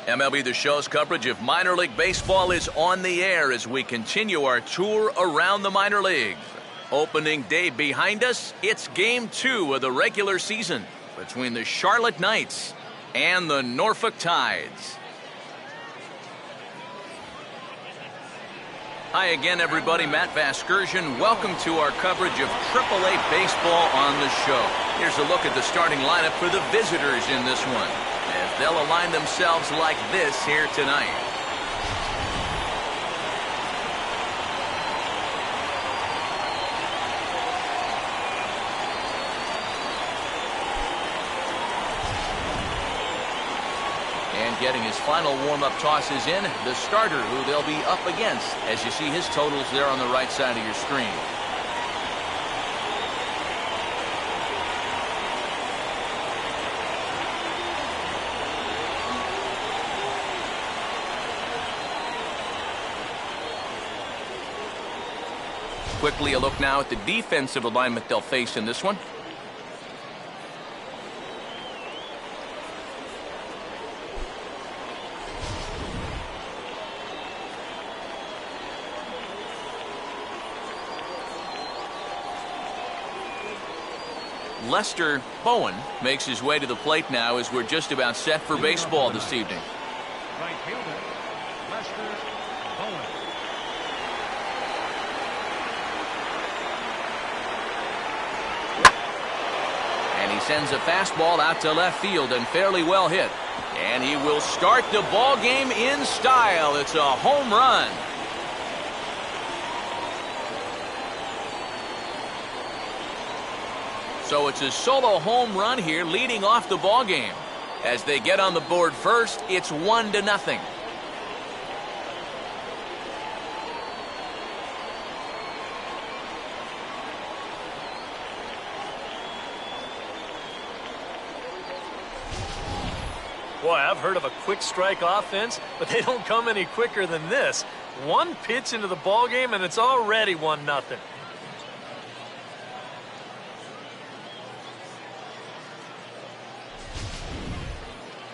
MLB The Show's coverage of minor league baseball is on the air as we continue our tour around the minor leagues. Opening day behind us, it's Game 2 of the regular season between the Charlotte Knights and the Norfolk Tides. Hi again, everybody. Matt Vasgersian. Welcome to our coverage of AAA baseball on the show. Here's a look at the starting lineup for the visitors in this one, as they'll align themselves like this here tonight. And getting his final warm-up tosses in, the starter who they'll be up against, as you see his totals there on the right side of your screen. Quickly a look now at the defensive alignment they'll face in this one. Lester Bowen makes his way to the plate now as we're just about set for baseball this evening. Right fielder, Lester Bowen. And he sends a fastball out to left field and fairly well hit. And he will start the ball game in style. It's a home run. So it's a solo home run here leading off the ball game. As they get on the board first, it's 1-0. Boy, I've heard of a quick strike offense, but they don't come any quicker than this. One pitch into the ball game and it's already 1-0.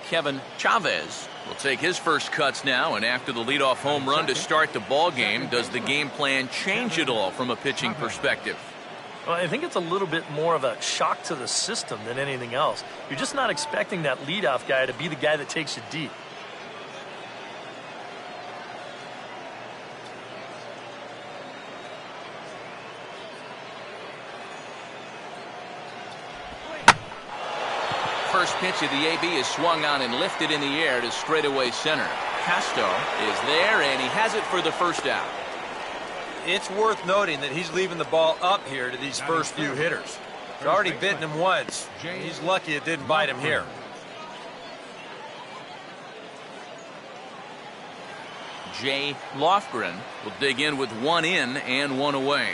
Kevin Chavez will take his first cuts now, and after the leadoff home run to start the ball game, does the game plan change at all from a pitching perspective? Well, I think it's a little bit more of a shock to the system than anything else. You're just not expecting that leadoff guy to be the guy that takes you deep. First pitch of the AB is swung on and lifted in the air to straightaway center. Castro is there, and he has it for the first out. It's worth noting that he's leaving the ball up here to these first few hitters. It's already bitten him once. He's lucky it didn't bite him here. Jay Lofgren will dig in with 1 in and 1 away.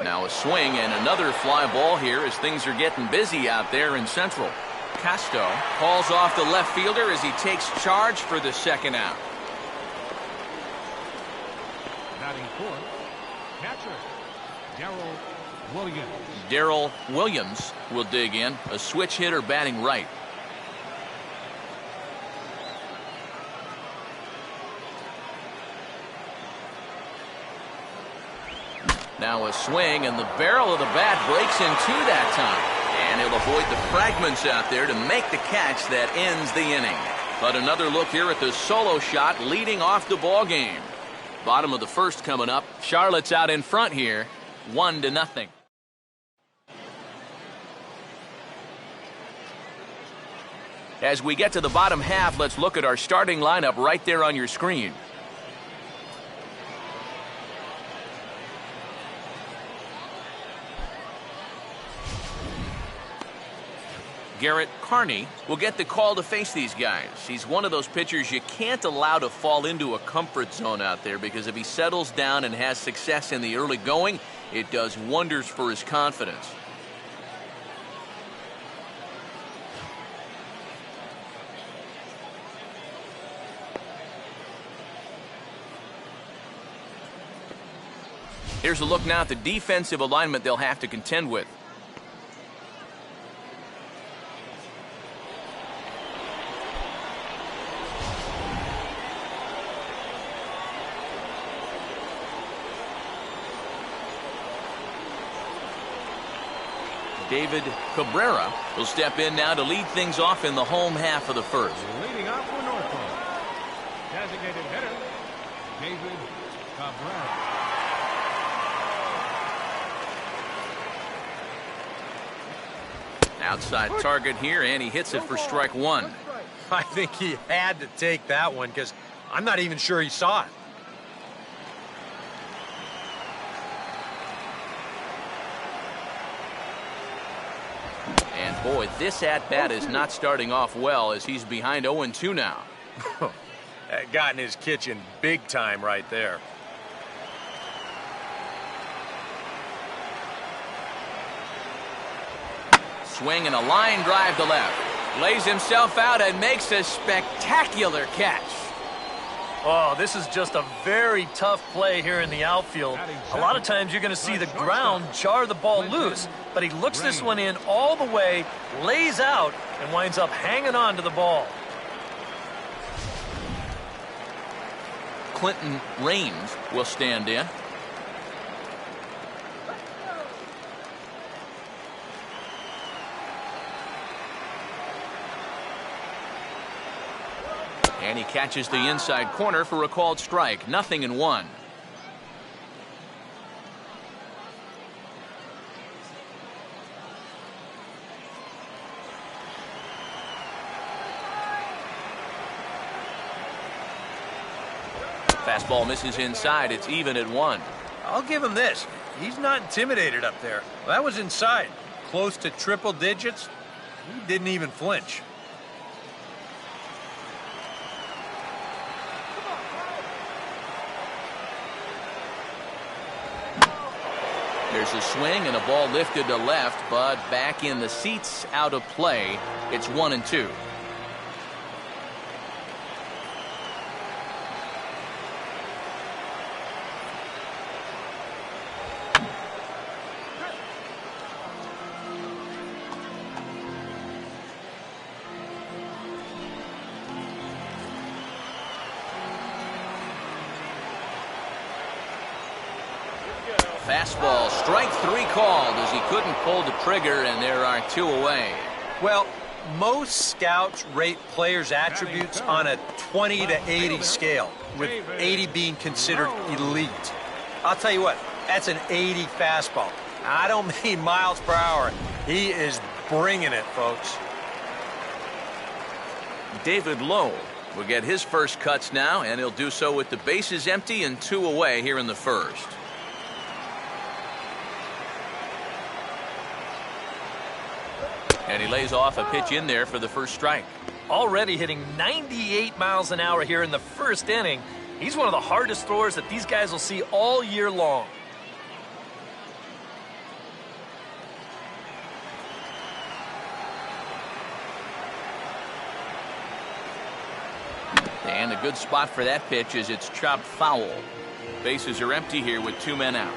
Now a swing and another fly ball here as things are getting busy out there in Central. Castro calls off the left fielder as he takes charge for the second out. Batting fourth, catcher, Darrell Williams. Darrell Williams will dig in, a switch hitter batting right. Now a swing, and the barrel of the bat breaks in two that time. And he'll avoid the fragments out there to make the catch that ends the inning. But another look here at the solo shot leading off the ball game. Bottom of the first coming up. Charlotte's out in front here, 1-0. As we get to the bottom half, let's look at our starting lineup right there on your screen. Garrett Carney will get the call to face these guys. He's one of those pitchers you can't allow to fall into a comfort zone out there, because if he settles down and has success in the early going, it does wonders for his confidence. Here's a look now at the defensive alignment they'll have to contend with. David Cabrera will step in now to lead things off in the home half of the first. Leading off for Norfolk, designated hitter, David Cabrera. Outside target here, and he hits it for strike one. I think he had to take that one because I'm not even sure he saw it. And boy, this at-bat is not starting off well as he's behind 0-2 now. That got in his kitchen big time right there. Swing and a line drive to left. Lays himself out and makes a spectacular catch. Oh, this is just a very tough play here in the outfield. A lot of times you're going to see the ground jar the ball loose, but he looks this one in all the way, lays out, and winds up hanging on to the ball. Clinton Raines will stand in. And he catches the inside corner for a called strike. 0-1. Fastball misses inside. It's even at 1. I'll give him this. He's not intimidated up there. Well, that was inside. Close to triple digits. He didn't even flinch. There's a swing and a ball lifted to left, but back in the seats, out of play. It's 1-2. Fastball, strike 3 called as he couldn't pull the trigger, and there are 2 away. Well, most scouts rate players' attributes on a 20 to 80 scale, with 80 being considered elite. I'll tell you what, that's an 80 fastball. I don't mean miles per hour. He is bringing it, folks. David Lowe will get his first cuts now, and he'll do so with the bases empty and 2 away here in the first. And he lays off a pitch in there for the first strike. Already hitting 98 miles an hour here in the first inning. He's one of the hardest throwers that these guys will see all year long. And a good spot for that pitch as it's chopped foul. Bases are empty here with 2 men out.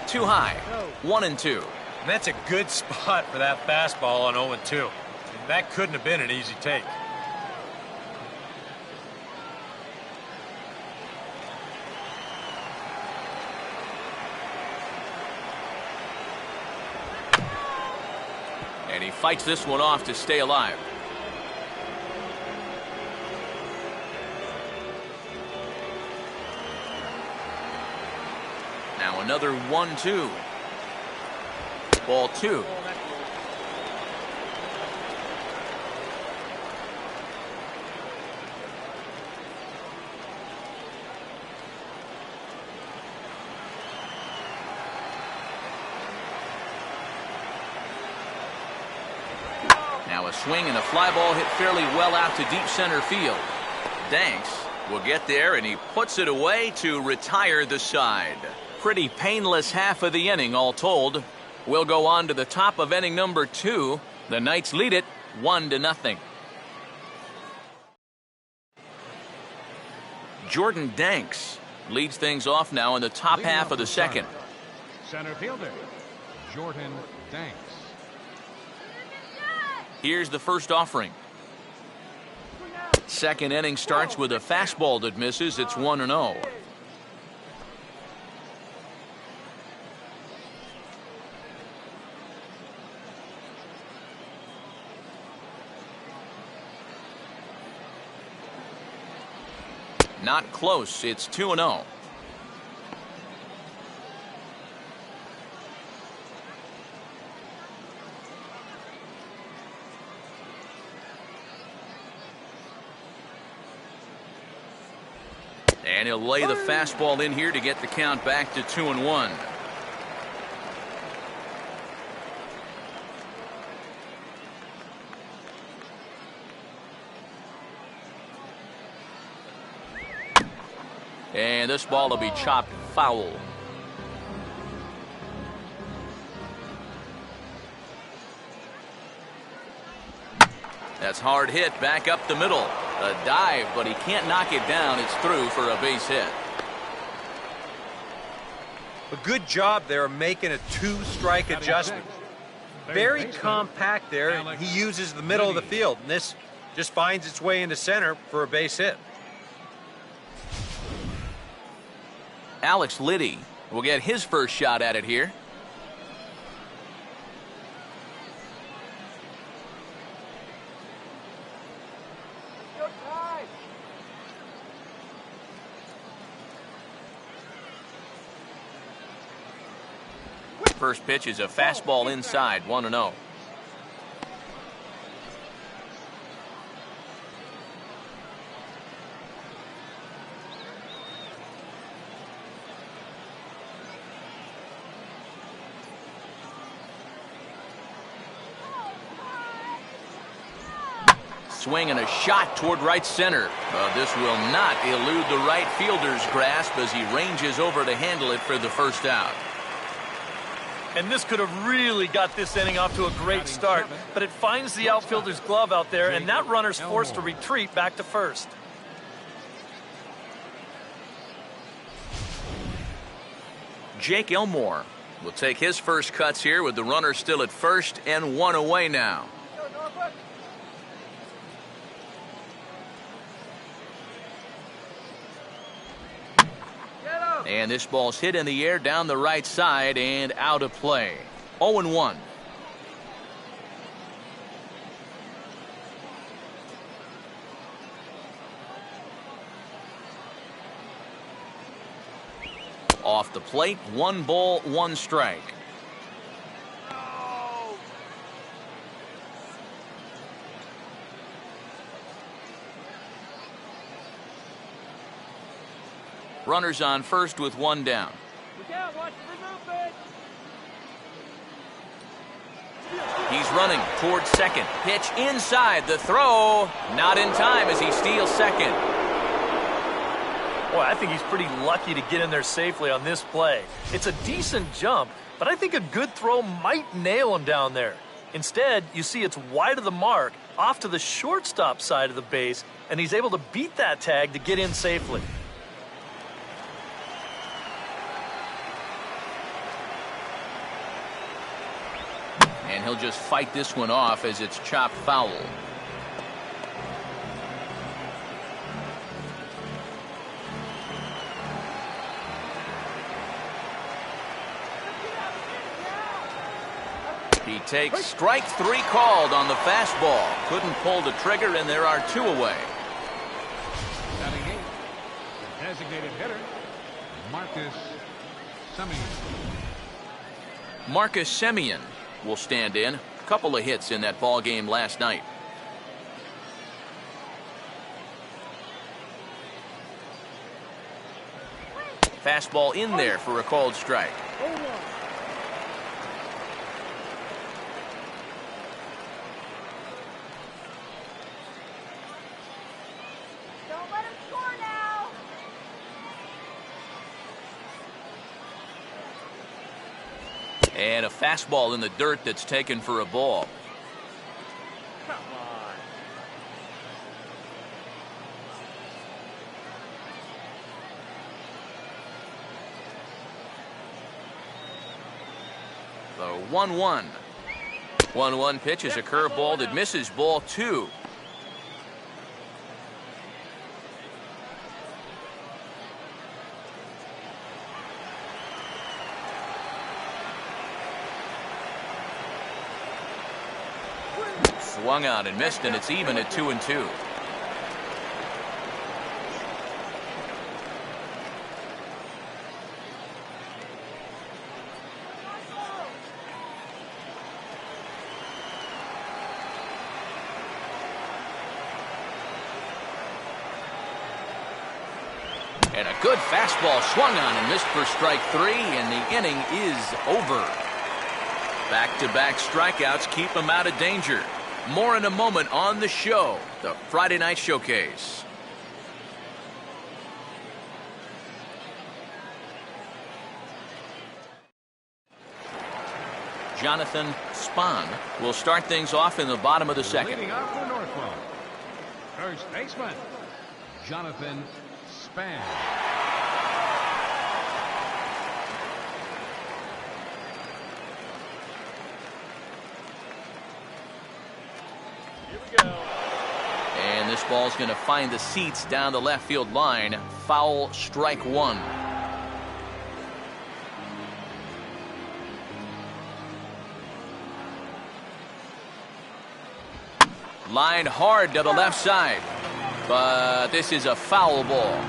Too high. 1-2. And that's a good spot for that fastball on 0-2. And that couldn't have been an easy take. And he fights this one off to stay alive. Now another 1-2. Ball 2. Now a swing and a fly ball hit fairly well out to deep center field. Danks will get there, and he puts it away to retire the side. Pretty painless half of the inning, all told. We'll go on to the top of inning number 2. The Knights lead it 1-0. Jordan Danks leads things off now in the top Leading half off of the the start. second. Center fielder, Jordan Danks. Here's the first offering. Second inning starts with a fastball that misses. It's 1-0. Not close. It's 2-0. And he'll lay the fastball in here to get the count back to 2-1. And this ball will be chopped foul. That's hard hit back up the middle. A dive, but he can't knock it down. It's through for a base hit. A good job there of making a two-strike adjustment. Very compact there, and he uses the middle of the field, and this just finds its way into center for a base hit. Alex Liddy will get his first shot at it here. First pitch is a fastball inside, 1-0. Swing and a shot toward right center. This will not elude the right fielder's grasp as he ranges over to handle it for the first out. And this could have really got this inning off to a great start, but it finds the outfielder's glove out there, and that runner's forced to retreat back to first. Jake Elmore will take his first cuts here with the runner still at first and one away now. And this ball's hit in the air down the right side and out of play. 0-1. Off the plate, 1 ball, 1 strike. Runners on first with 1 down. He's running towards second. Pitch inside. The throw not in time as he steals second. Boy, I think he's pretty lucky to get in there safely on this play. It's a decent jump, but I think a good throw might nail him down there. Instead, you see it's wide of the mark, off to the shortstop side of the base, and he's able to beat that tag to get in safely. And he'll just fight this one off as it's chopped foul. He takes strike 3 called on the fastball. Couldn't pull the trigger, and there are 2 away. Batting 8, the designated hitter, Marcus Semien. Marcus Semien will stand in. A couple of hits in that ball game last night. Fastball in there for a called strike. Don't let him score now. And a fastball in the dirt that's taken for a ball. Come on. The 1-1. 1-1 pitch is a curveball that misses ball 2. Swung out and missed, and it's even at 2-2. And a good fastball swung on and missed for strike 3, and the inning is over. Back-to-back strikeouts keep him out of danger. More in a moment on the show, the Friday Night Showcase. Jonathan Spahn will start things off in the bottom of the second. Leading off for Norfolk, first baseman, Jonathan Spahn. And this ball's going to find the seats down the left field line. Foul, strike 1. Lined hard to the left side, but this is a foul ball.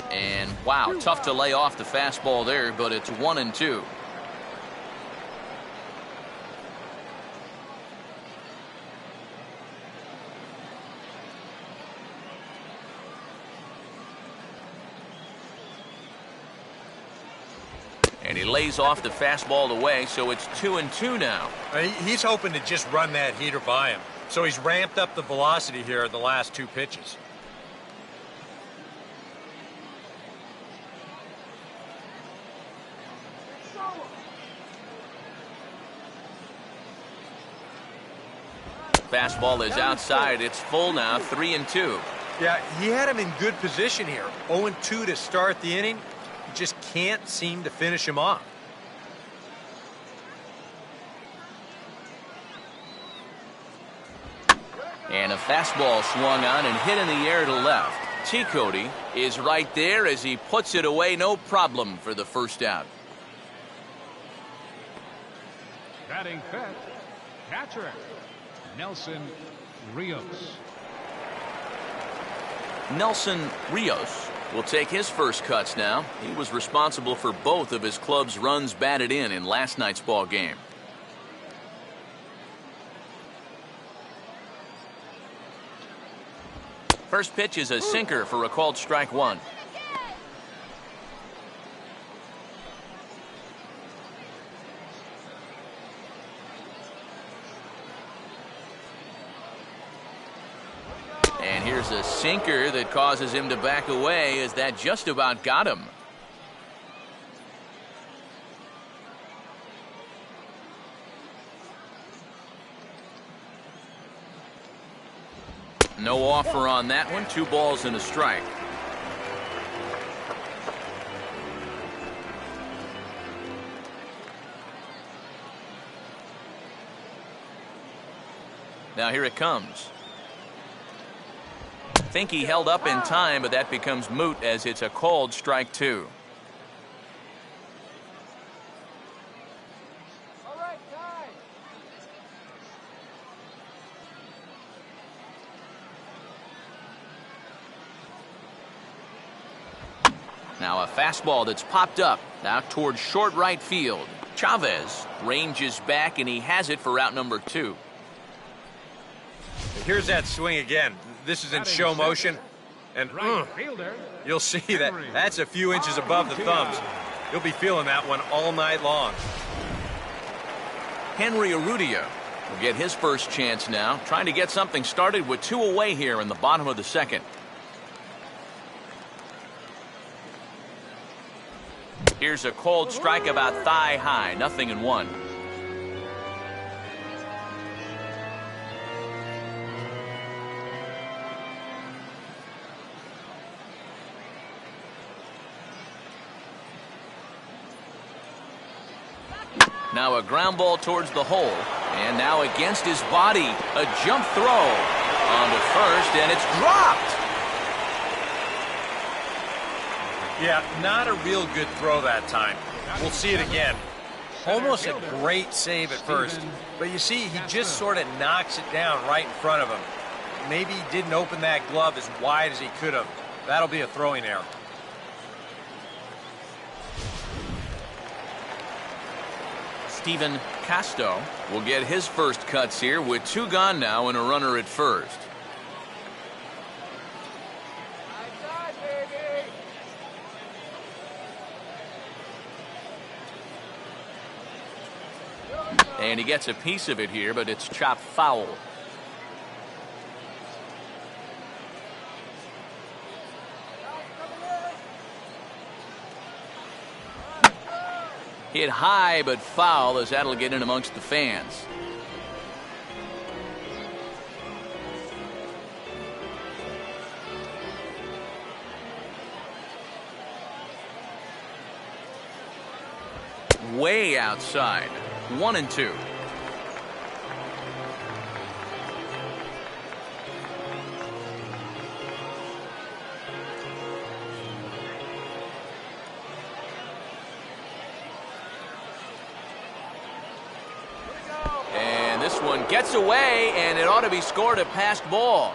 And wow, tough to lay off the fastball there, but it's 1-2. And he lays off the fastball away, so it's 2-2 now. He's hoping to just run that heater by him. So he's ramped up the velocity here in the last 2 pitches. Fastball is outside. It's full now, 3-2. Yeah, he had him in good position here. 0-2 to start the inning. He just can't seem to finish him off. And a fastball swung on and hit in the air to left. T. Cody is right there as he puts it away, no problem for the first out. Batting fifth, catcher, Nelson Rios. Nelson Rios will take his first cuts now. He was responsible for both of his club's runs batted in last night's ball game. First pitch is a sinker for a called strike 1. And here's a sinker that causes him to back away, as that just about got him. No offer on that one. 2 balls and a strike. Now here it comes. Think he held up in time, but that becomes moot as it's a called strike 2. Now a fastball that's popped up out towards short right field. Chavez ranges back, and he has it for out number 2. Here's that swing again. This is in show motion, and you'll see that that's a few inches above the thumbs. You'll be feeling that one all night long. Henry Urrutia will get his first chance now, trying to get something started with 2 away here in the bottom of the second. Here's a cold strike about thigh high, 0-1. Now a ground ball towards the hole. And now against his body, a jump throw on to first, and it's dropped. Yeah, not a real good throw that time. We'll see it again. Almost a great save at first, but you see, he just sort of knocks it down right in front of him. Maybe he didn't open that glove as wide as he could have. That'll be a throwing error. Stephen Casto will get his first cuts here with 2 gone now and a runner at first. And he gets a piece of it here, but it's chopped foul. Hit high, but foul, as that'll get in amongst the fans. Way outside. 1-2. And this one gets away, and it ought to be scored a passed ball.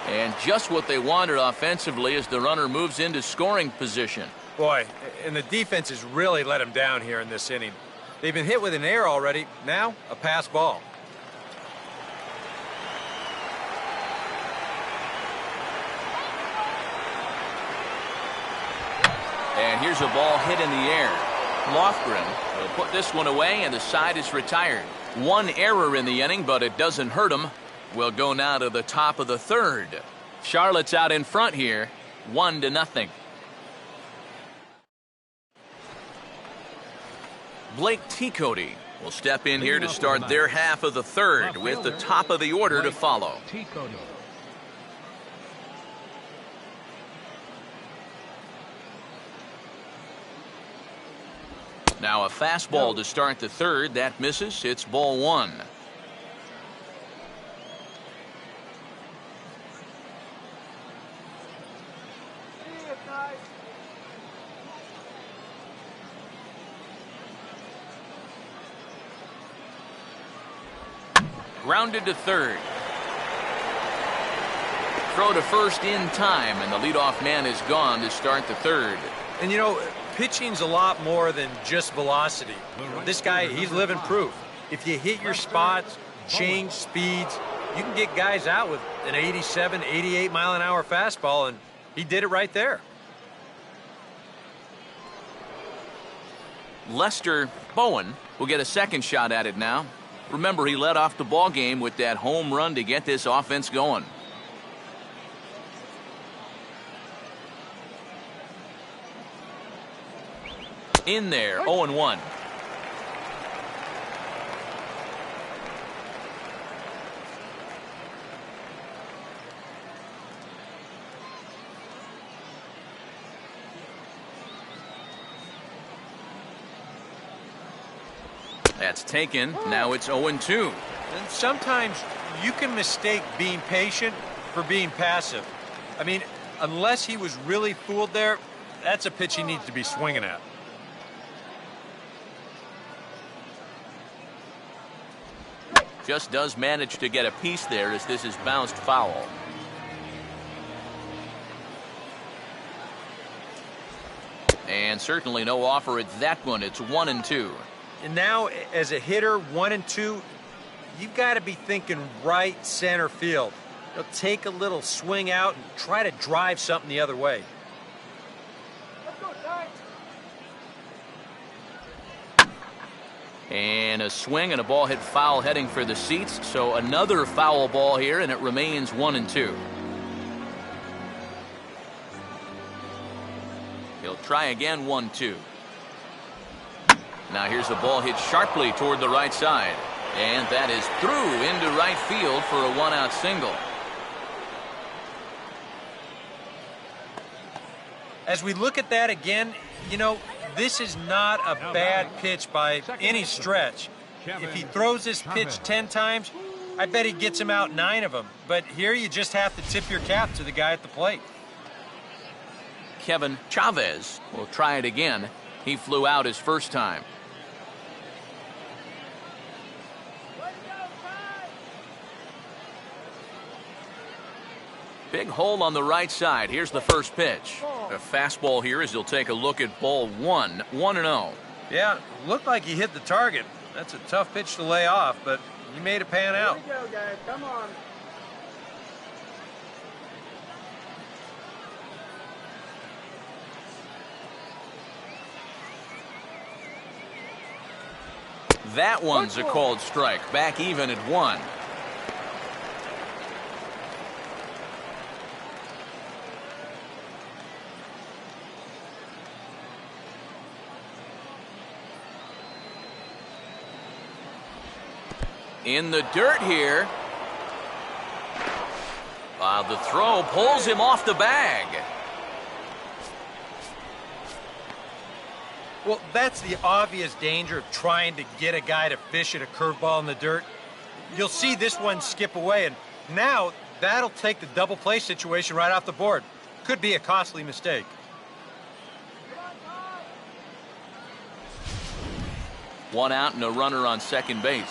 And just what they wanted offensively as the runner moves into scoring position. Boy, and the defense has really let him down here in this inning. They've been hit with an error already. Now, a pass ball. And here's a ball hit in the air. Lothgren will put this one away, and the side is retired. 1 error in the inning, but it doesn't hurt him. We'll go now to the top of the 3rd. Charlotte's out in front here, 1-0. Blake Teacody will step in here to start their half of the 3rd with the top of the order to follow. Now a fastball to start the 3rd. That misses. It's ball 1. Grounded to 3rd. Throw to first in time, and the leadoff man is gone to start the 3rd. And you know, pitching's a lot more than just velocity. This guy, he's living proof. If you hit your spots, change speeds, you can get guys out with an 87, 88 mile an hour fastball, and he did it right there. Lester Bowen will get a second shot at it now. Remember, he led off the ball game with that home run to get this offense going. In there, 0-1. That's taken. Now it's 0-2. And sometimes you can mistake being patient for being passive. I mean, unless he was really fooled there, that's a pitch he needs to be swinging at. Just does manage to get a piece there as this is bounced foul. And certainly no offer at that one. It's 1-2. And now, as a hitter, 1-2, you've got to be thinking right center field. You'll take a little swing out and try to drive something the other way. And a swing and a ball hit foul heading for the seats. So another foul ball here, and it remains 1-2. He'll try again, 1-2. Now here's a ball hit sharply toward the right side. And that is through into right field for a 1-out single. As we look at that again, You know, this is not a bad pitch by any stretch. If he throws this pitch 10 times, I bet he gets him out 9 of them. But here you just have to tip your cap to the guy at the plate. Kevin Chavez will try it again. He flew out his first time. Big hole on the right side. Here's the first pitch. A fastball here as he'll take a look at ball 1, 1-0. Yeah, looked like he hit the target. That's a tough pitch to lay off, but he made it pan out. Here we go, guys. Come on. That one's a called strike. Back even at 1. In the dirt here. The throw pulls him off the bag. Well, that's the obvious danger of trying to get a guy to fish at a curveball in the dirt. You'll see this one skip away, and now that'll take the double play situation right off the board. Could be a costly mistake. One out and a runner on second base.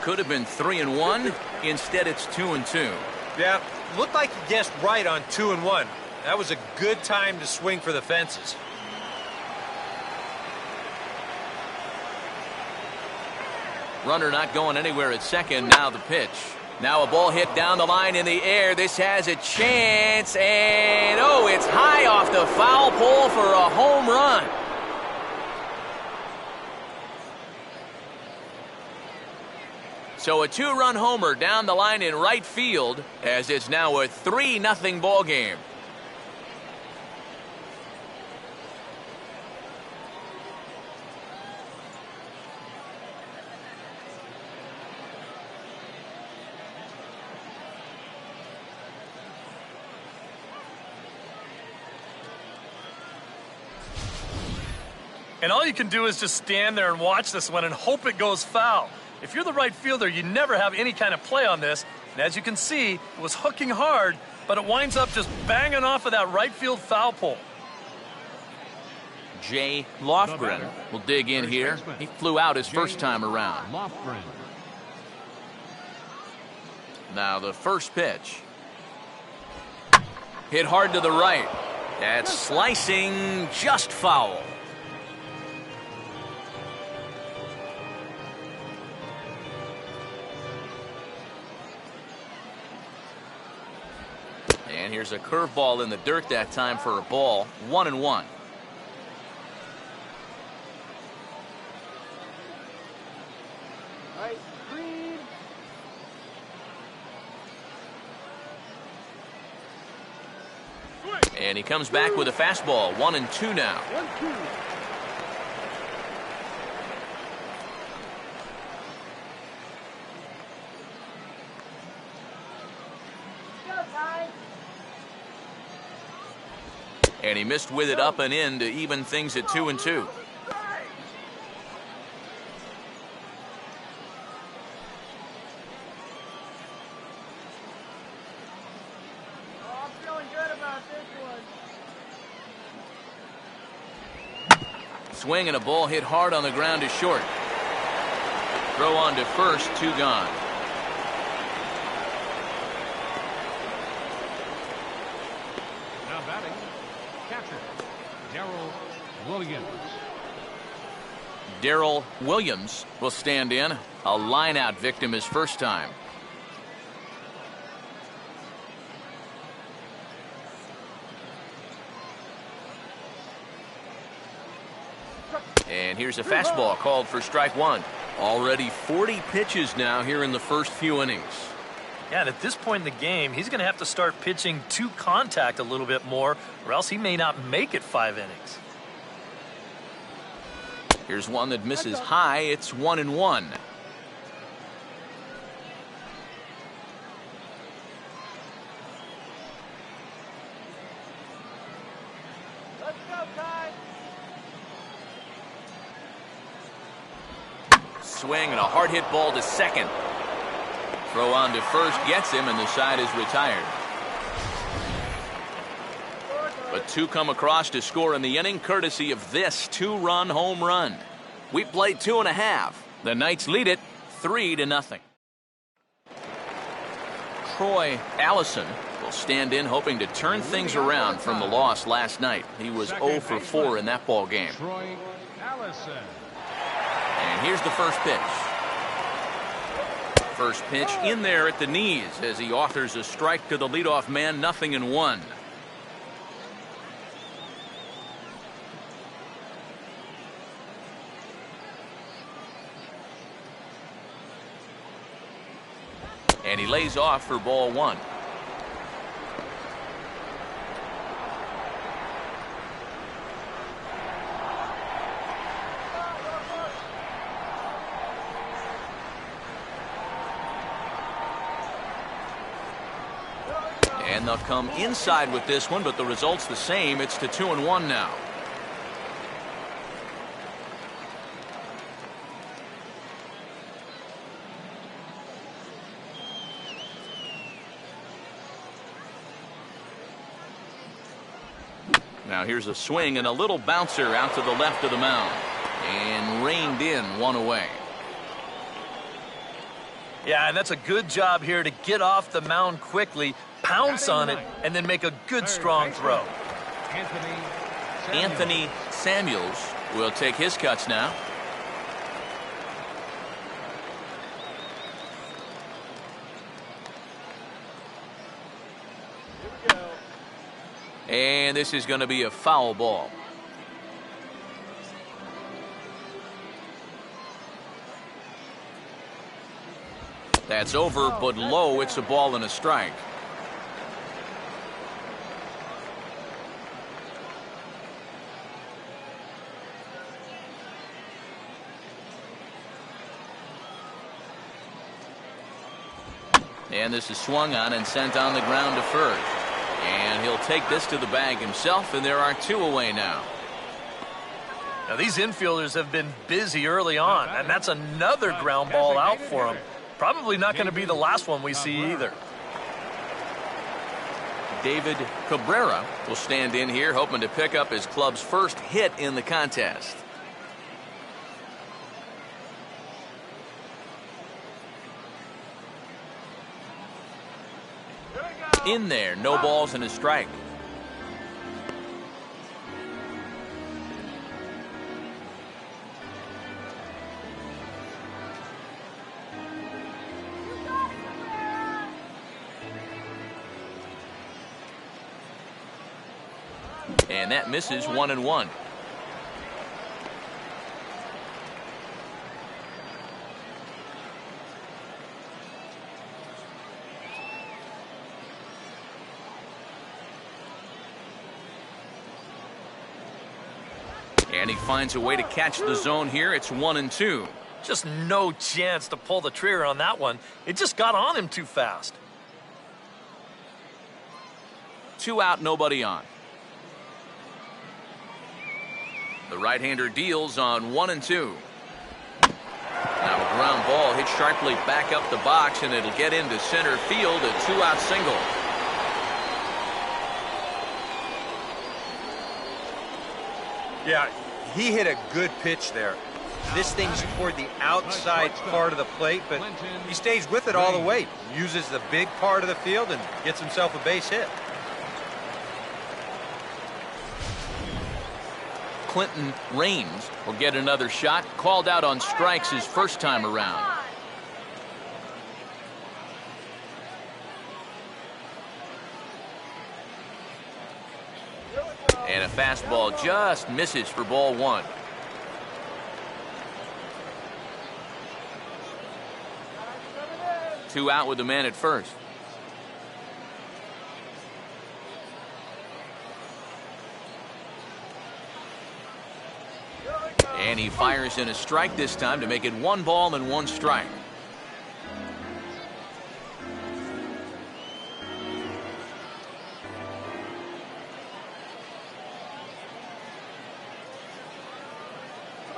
Could have been 3-1. Instead, it's 2-2. Yeah, looked like he guessed right on 2-1. That was a good time to swing for the fences. Runner not going anywhere at second. Now the pitch. Now a ball hit down the line in the air. This has a chance, and oh, it's high off the foul pole for a home run. So a 2-run homer down the line in right field as it's now a 3-0 ball game. And all you can do is just stand there and watch this one and hope it goes foul. If you're the right fielder, you never have any kind of play on this. And as you can see, it was hooking hard, but it winds up just banging off of that right field foul pole. Jay Lofgren will dig in here. He flew out his first time around. Lofgren. Now the first pitch. Hit hard to the right. That's slicing, just foul. And here's a curveball in the dirt that time for a ball. 1-1. Right, green. And he comes back with a fastball. 1-2 now. 1-2. And he missed with it up and in to even things at 2-2. I'm feeling good about this one. Swing and a ball hit hard on the ground to short. Throw on to first, 2 gone. Now batting, catcher, Darrell Williams. Darrell Williams will stand in. A line-out victim his first time. And here's a fastball called for strike 1. Already 40 pitches now here in the first few innings. Yeah, and at this point in the game, he's going to have to start pitching to contact a little bit more, or else he may not make it 5 innings. Here's one that misses high. It's 1-1. Swing and a hard hit ball to second. Throw on to first gets him, and the side is retired. But two come across to score in the inning, courtesy of this two-run home run. We played 2.5. The Knights lead it 3-0. Troy Allison will stand in, hoping to turn things around from the loss last night. He was 0 for 4 in that ball game. Troy Allison. And here's the first pitch. First pitch in there at the knees as he authors a strike to the leadoff man, 0-1. And he lays off for ball 1. And they'll come inside with this one, but the result's the same. It's to 2-1 now. Now here's a swing and a little bouncer out to the left of the mound. And reined in, one away. Yeah, and that's a good job here to get off the mound quickly, pounce on it, and then make a good, strong throw. Anthony Samuels will take his cuts now. And this is going to be a foul ball. That's over, but low. It's a ball and a strike. And this is swung on and sent on the ground to first. And he'll take this to the bag himself, and there are two away now. Now, these infielders have been busy early on, and that's another ground ball out for them. Probably not going to be the last one we see either. David Cabrera will stand in here, hoping to pick up his club's first hit in the contest. In there, no balls and a strike. And that misses, 1-1. And he finds a way to catch the zone here. It's 1-2. Just no chance to pull the trigger on that one. It just got on him too fast. 2 out, nobody on. The right-hander deals on 1-2. Now a ground ball hit sharply back up the box, and it'll get into center field, a 2-out single. Yeah, he hit a good pitch there. This thing's toward the outside part of the plate, but he stays with it all the way. Uses the big part of the field and gets himself a base hit. Clinton Raines will get another shot. Called out on strikes his first time around. And a fastball just misses for ball 1. Two out with the man at first. And he fires in a strike this time to make it 1 ball and 1 strike.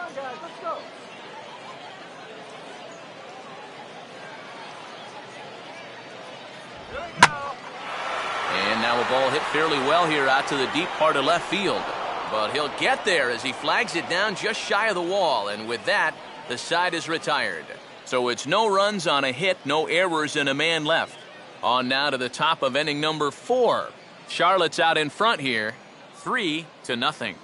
on, guys. Let's go. Here we go. And now a ball hit fairly well here out to the deep part of left field. But he'll get there as he flags it down just shy of the wall. And with that, the side is retired. So it's no runs on a hit, no errors, and a man left. On now to the top of inning number 4. Charlotte's out in front here, 3-0.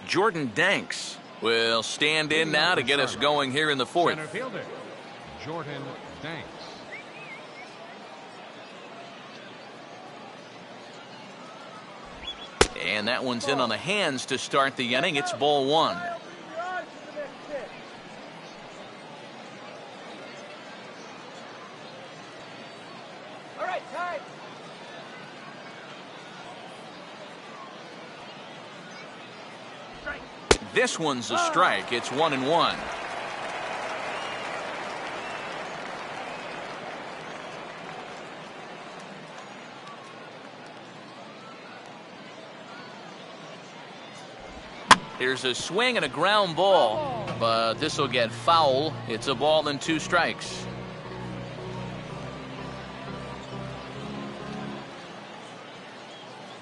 Jordan Danks will stand in now to get us going here in the 4th. Center fielder, Jordan Danks. And that one's in on the hands to start the inning. It's ball 1. Open your eyes for the next pitch. All right, time. Strike. This one's a strike. It's 1-1. Here's a swing and a ground ball, but this will get foul. It's a ball and 2 strikes.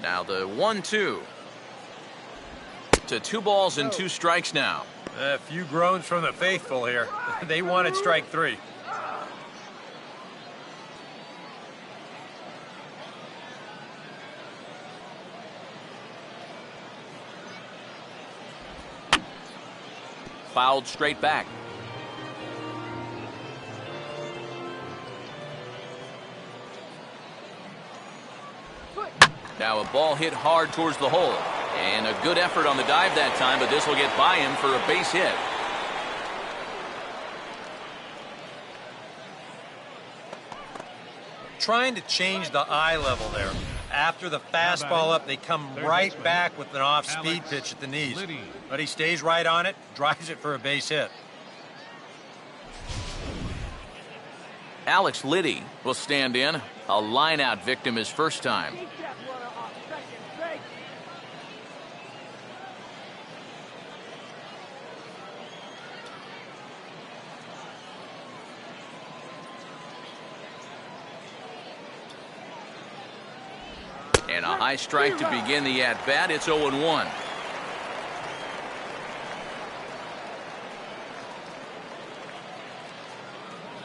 Now the 1-2 to 2 balls and 2 strikes now. A few groans from the faithful here. They wanted strike 3. Fouled straight back. Now a ball hit hard towards the hole. And a good effort on the dive that time, but this will get by him for a base hit. Trying to change the eye level there. After the fastball up, they come right back with an off-speed pitch at the knees. But he stays right on it, drives it for a base hit. Alex Liddy will stand in. A line-out victim his first time. Keep that runner off second base. And a high strike to begin the at-bat. It's 0-1.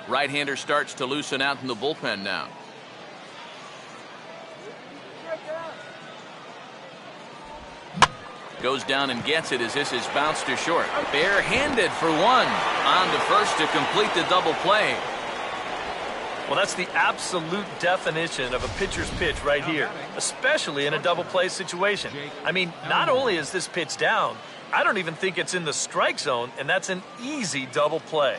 Right-hander starts to loosen out in the bullpen now. Goes down and gets it as this is bounced to short. Bare-handed for 1. On to first to complete the double play. Well, that's the absolute definition of a pitcher's pitch right here, especially in a double play situation. I mean, not only is this pitch down, I don't even think it's in the strike zone, and that's an easy double play.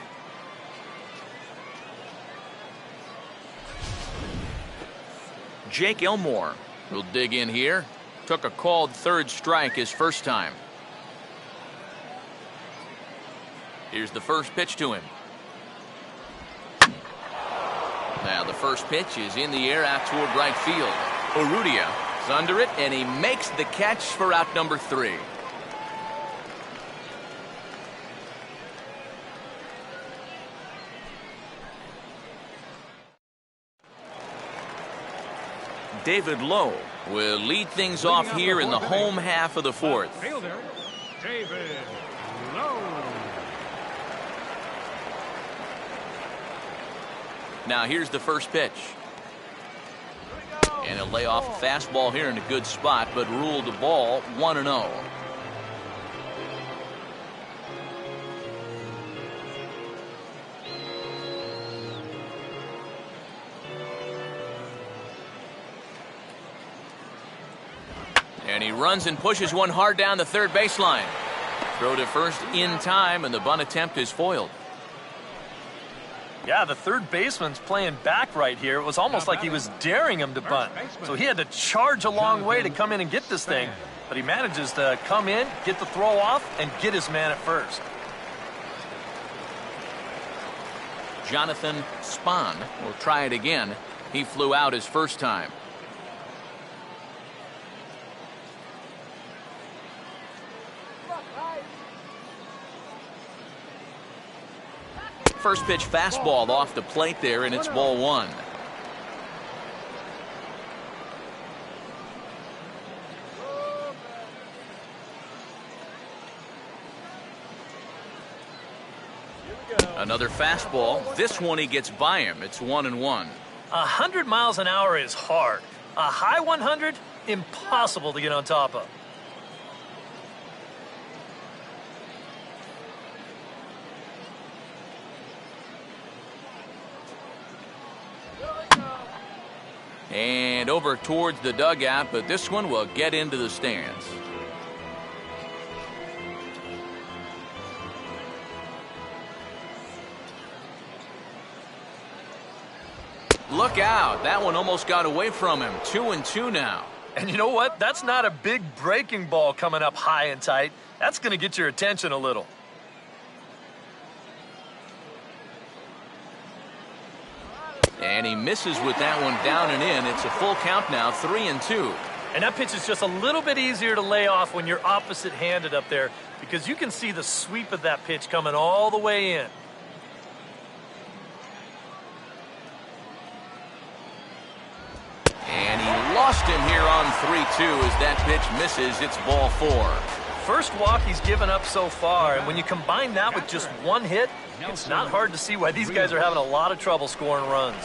Jake Elmore will dig in here. Took a called 3rd strike his first time. Here's the first pitch to him. Now the first pitch is in the air out toward right field. Urrutia is under it, and he makes the catch for out number 3. David Lowe will lead things off here in the home half of the 4th. Fielder, David Lowe. Now here's the first pitch. And a layoff fastball here in a good spot, but ruled the ball 1-0. And he runs and pushes one hard down the third baseline. Throw to first in time, and the bunt attempt is foiled. Yeah, the third baseman's playing back right here. It was almost like he was daring him to bunt. So he had to charge a long way to come in and get this thing. But he manages to come in, get the throw off, and get his man at first. Jonathan Spahn will try it again. He flew out his first time. First pitch fastball off the plate there, and it's ball one. Another fastball. This one he gets by him. It's 1-1. 100 miles an hour is hard. A high 100, impossible to get on top of. And over towards the dugout, but this one will get into the stands. Look out. That one almost got away from him. 2-2 now. And you know what? That's not a big breaking ball coming up high and tight. That's going to get your attention a little. And he misses with that one down and in. It's a full count now, 3-2. And that pitch is just a little bit easier to lay off when you're opposite-handed up there because you can see the sweep of that pitch coming all the way in. And he lost him here on 3-2 as that pitch misses. It's ball four. First walk he's given up so far, and when you combine that with just one hit, it's not hard to see why these guys are having a lot of trouble scoring runs.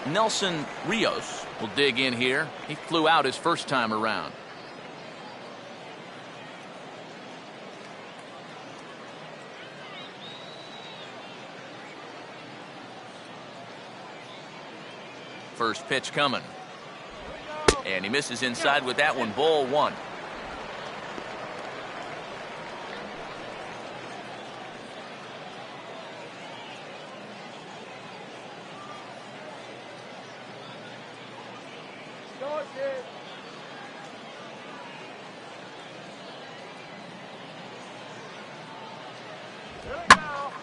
Nelson Rios will dig in here. He flew out his first time around. First pitch coming. And he misses inside with that one. Ball one.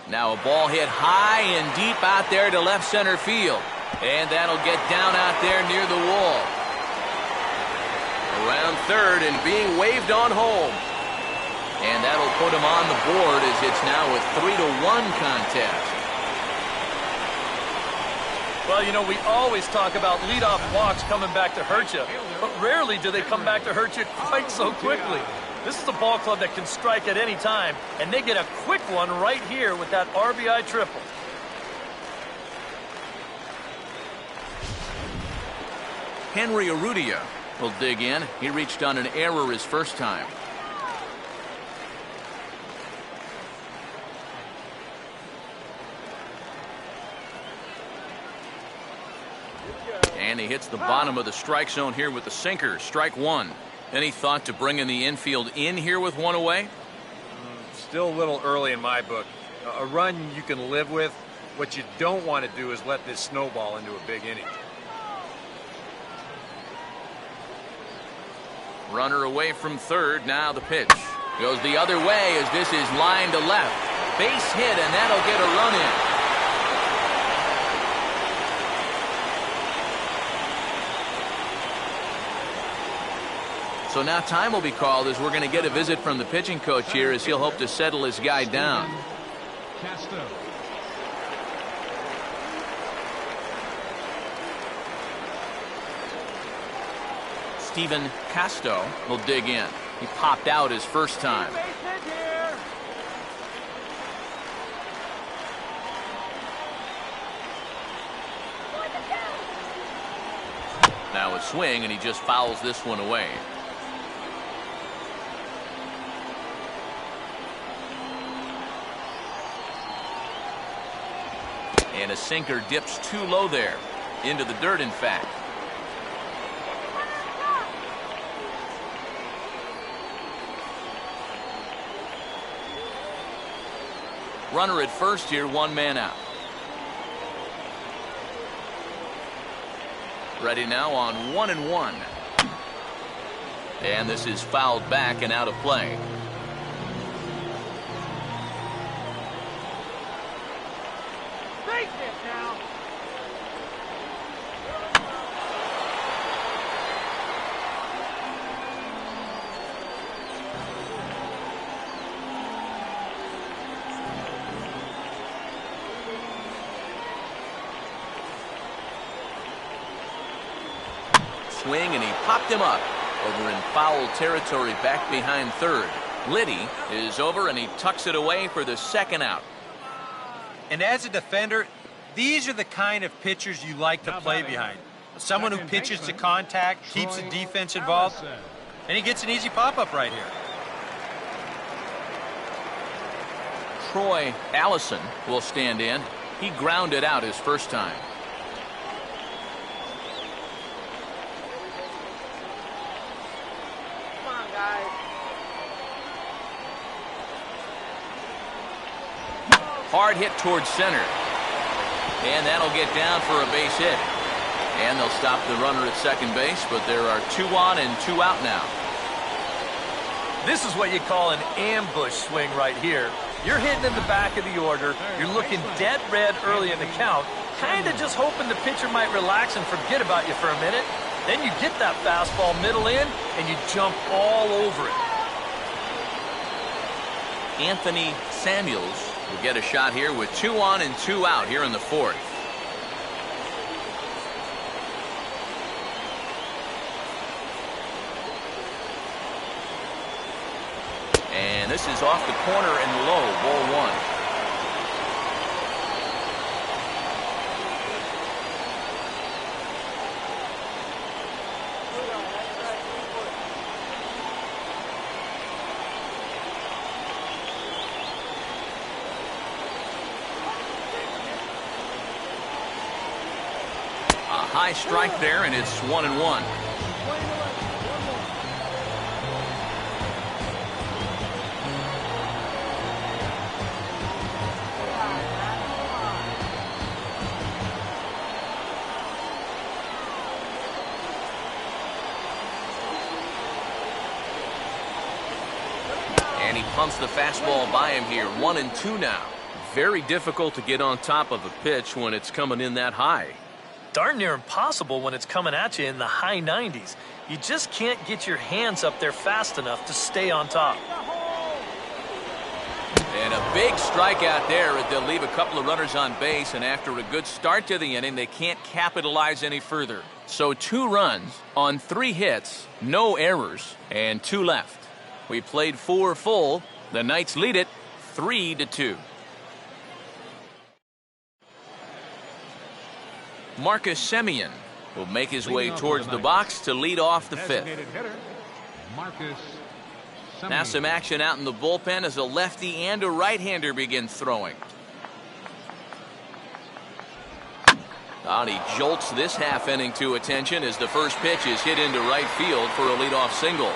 Now a ball hit high and deep out there to left center field. And that'll get down out there near the wall. Around third and being waved on home. And that'll put him on the board as it's now a 3-1 contest. Well, you know, we always talk about leadoff walks coming back to hurt you, but rarely do they come back to hurt you quite so quickly. This is a ball club that can strike at any time, and they get a quick one right here with that RBI triple. Henry Urrutia will dig in. He reached on an error his first time. And he hits the bottom of the strike zone here with the sinker. Strike one. Any thought to bringing the infield in here with one away? Still a little early in my book. A run you can live with. What you don't want to do is let this snowball into a big inning. Runner away from third. Now the pitch goes the other way as this is line to left. Base hit, and that'll get a run in. So now time will be called as we're going to get a visit from the pitching coach here as he'll hope to settle his guy down. Castro. Stephen Casto will dig in. He popped out his first time. Now a swing, and he just fouls this one away. And a sinker dips too low there. Into the dirt, in fact. Runner at first here, one man out. Ready now on 1-1. And this is fouled back and out of play. swing, and he popped him up over in foul territory back behind third. Liddy is over, and he tucks it away for the second out. And as a defender, these are the kind of pitchers you like to play behind. Someone who pitches to contact, keeps the defense involved, and he gets an easy pop-up right here. Troy Allison will stand in. He grounded out his first time. Come on, guys. Hard hit towards center. And that'll get down for a base hit. And they'll stop the runner at second base, but there are 2 on and 2 out now. This is what you call an ambush swing right here. You're hitting in the back of the order. You're looking dead red early in the count, kind of just hoping the pitcher might relax and forget about you for a minute. Then you get that fastball middle in, and you jump all over it. Anthony Samuels will get a shot here with 2 on and 2 out here in the fourth. And this is off the corner and low, ball 1. A high strike there, and it's 1-1. And he pumps the fastball by him here. 1-2 now. Very difficult to get on top of a pitch when it's coming in that high. Darn near impossible when it's coming at you in the high 90s. You just can't get your hands up there fast enough to stay on top. And a big strikeout there. They'll leave a couple of runners on base, and after a good start to the inning, they can't capitalize any further. So 2 runs on 3 hits, no errors, and 2 left. We played 4 full. The Knights lead it 3-2. Marcus Semien will make his way towards the box to lead off the 5th. Now some action out in the bullpen as a lefty and a right-hander begin throwing. He jolts this half inning to attention as the first pitch is hit into right field for a leadoff single.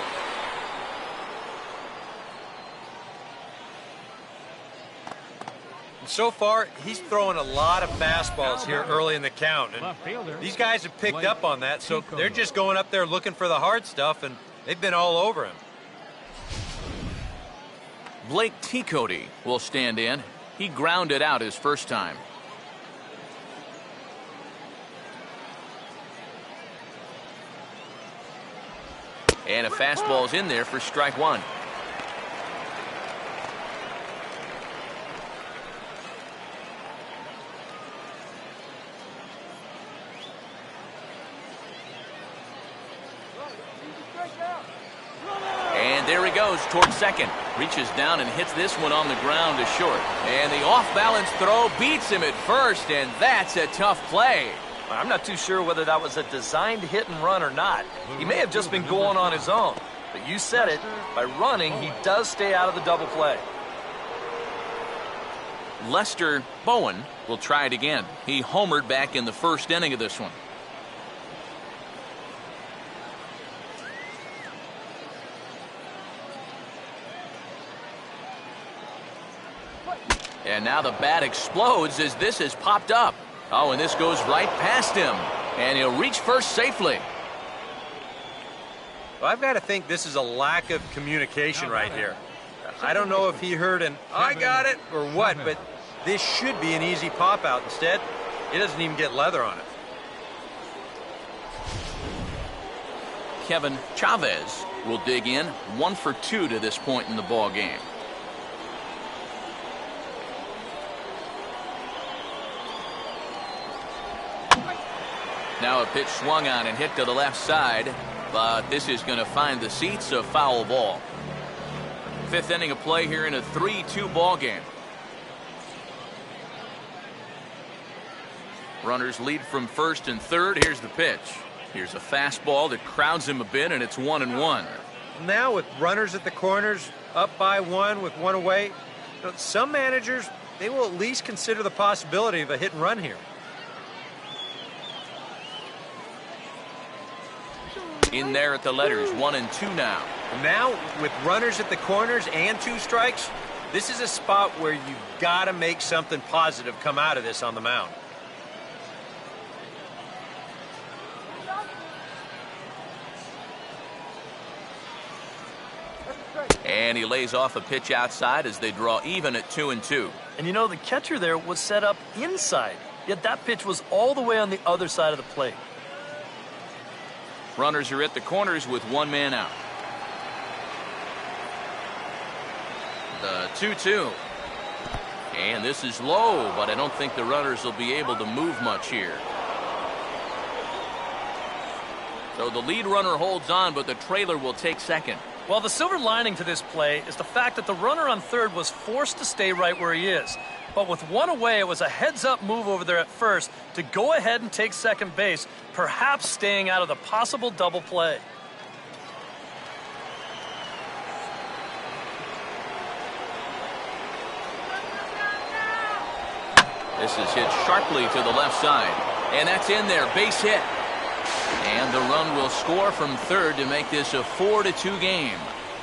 So far, he's throwing a lot of fastballs here early in the count. And these guys have picked up on that, so they're just going up there looking for the hard stuff, and they've been all over him. Blake Teacody will stand in. He grounded out his first time. And a fastball's in there for strike 1. And there he goes towards second. Reaches down and hits this one on the ground to short. And the off-balance throw beats him at first, and that's a tough play. I'm not too sure whether that was a designed hit and run or not. He may have just been going on his own. But you said it, by running, he does stay out of the double play. Lester Bowen will try it again. He homered back in the first inning of this one. And now the bat explodes as this has popped up. Oh, and this goes right past him. And he'll reach first safely. Well, I've got to think this is a lack of communication right here. I don't know if he heard an "I got it" or what, but this should be an easy pop out. Instead, it doesn't even get leather on it. Kevin Chavez will dig in. 1 for 2 to this point in the ball game. Now a pitch swung on and hit to the left side, but this is going to find the seats, a foul ball. Fifth inning of play here in a 3-2 ball game. Runners lead from first and third. Here's the pitch. Here's a fastball that crowds him a bit, and it's 1-1. Now with runners at the corners, up by one with one away, you know, some managers, they will at least consider the possibility of a hit and run here. In there at the letters, 1-2 now. Now, with runners at the corners and 2 strikes, this is a spot where you've got to make something positive come out of this on the mound. And he lays off a pitch outside as they draw even at 2-2. And you know, the catcher there was set up inside, yet that pitch was all the way on the other side of the plate. Runners are at the corners with one man out. The 2-2. And this is low, but I don't think the runners will be able to move much here. So the lead runner holds on, but the trailer will take second. Well, the silver lining to this play is the fact that the runner on third was forced to stay right where he is. But with one away, it was a heads-up move over there at first to go ahead and take second base, perhaps staying out of the possible double play. This is hit sharply to the left side, and that's in there, base hit. And the run will score from third to make this a 4-2 game.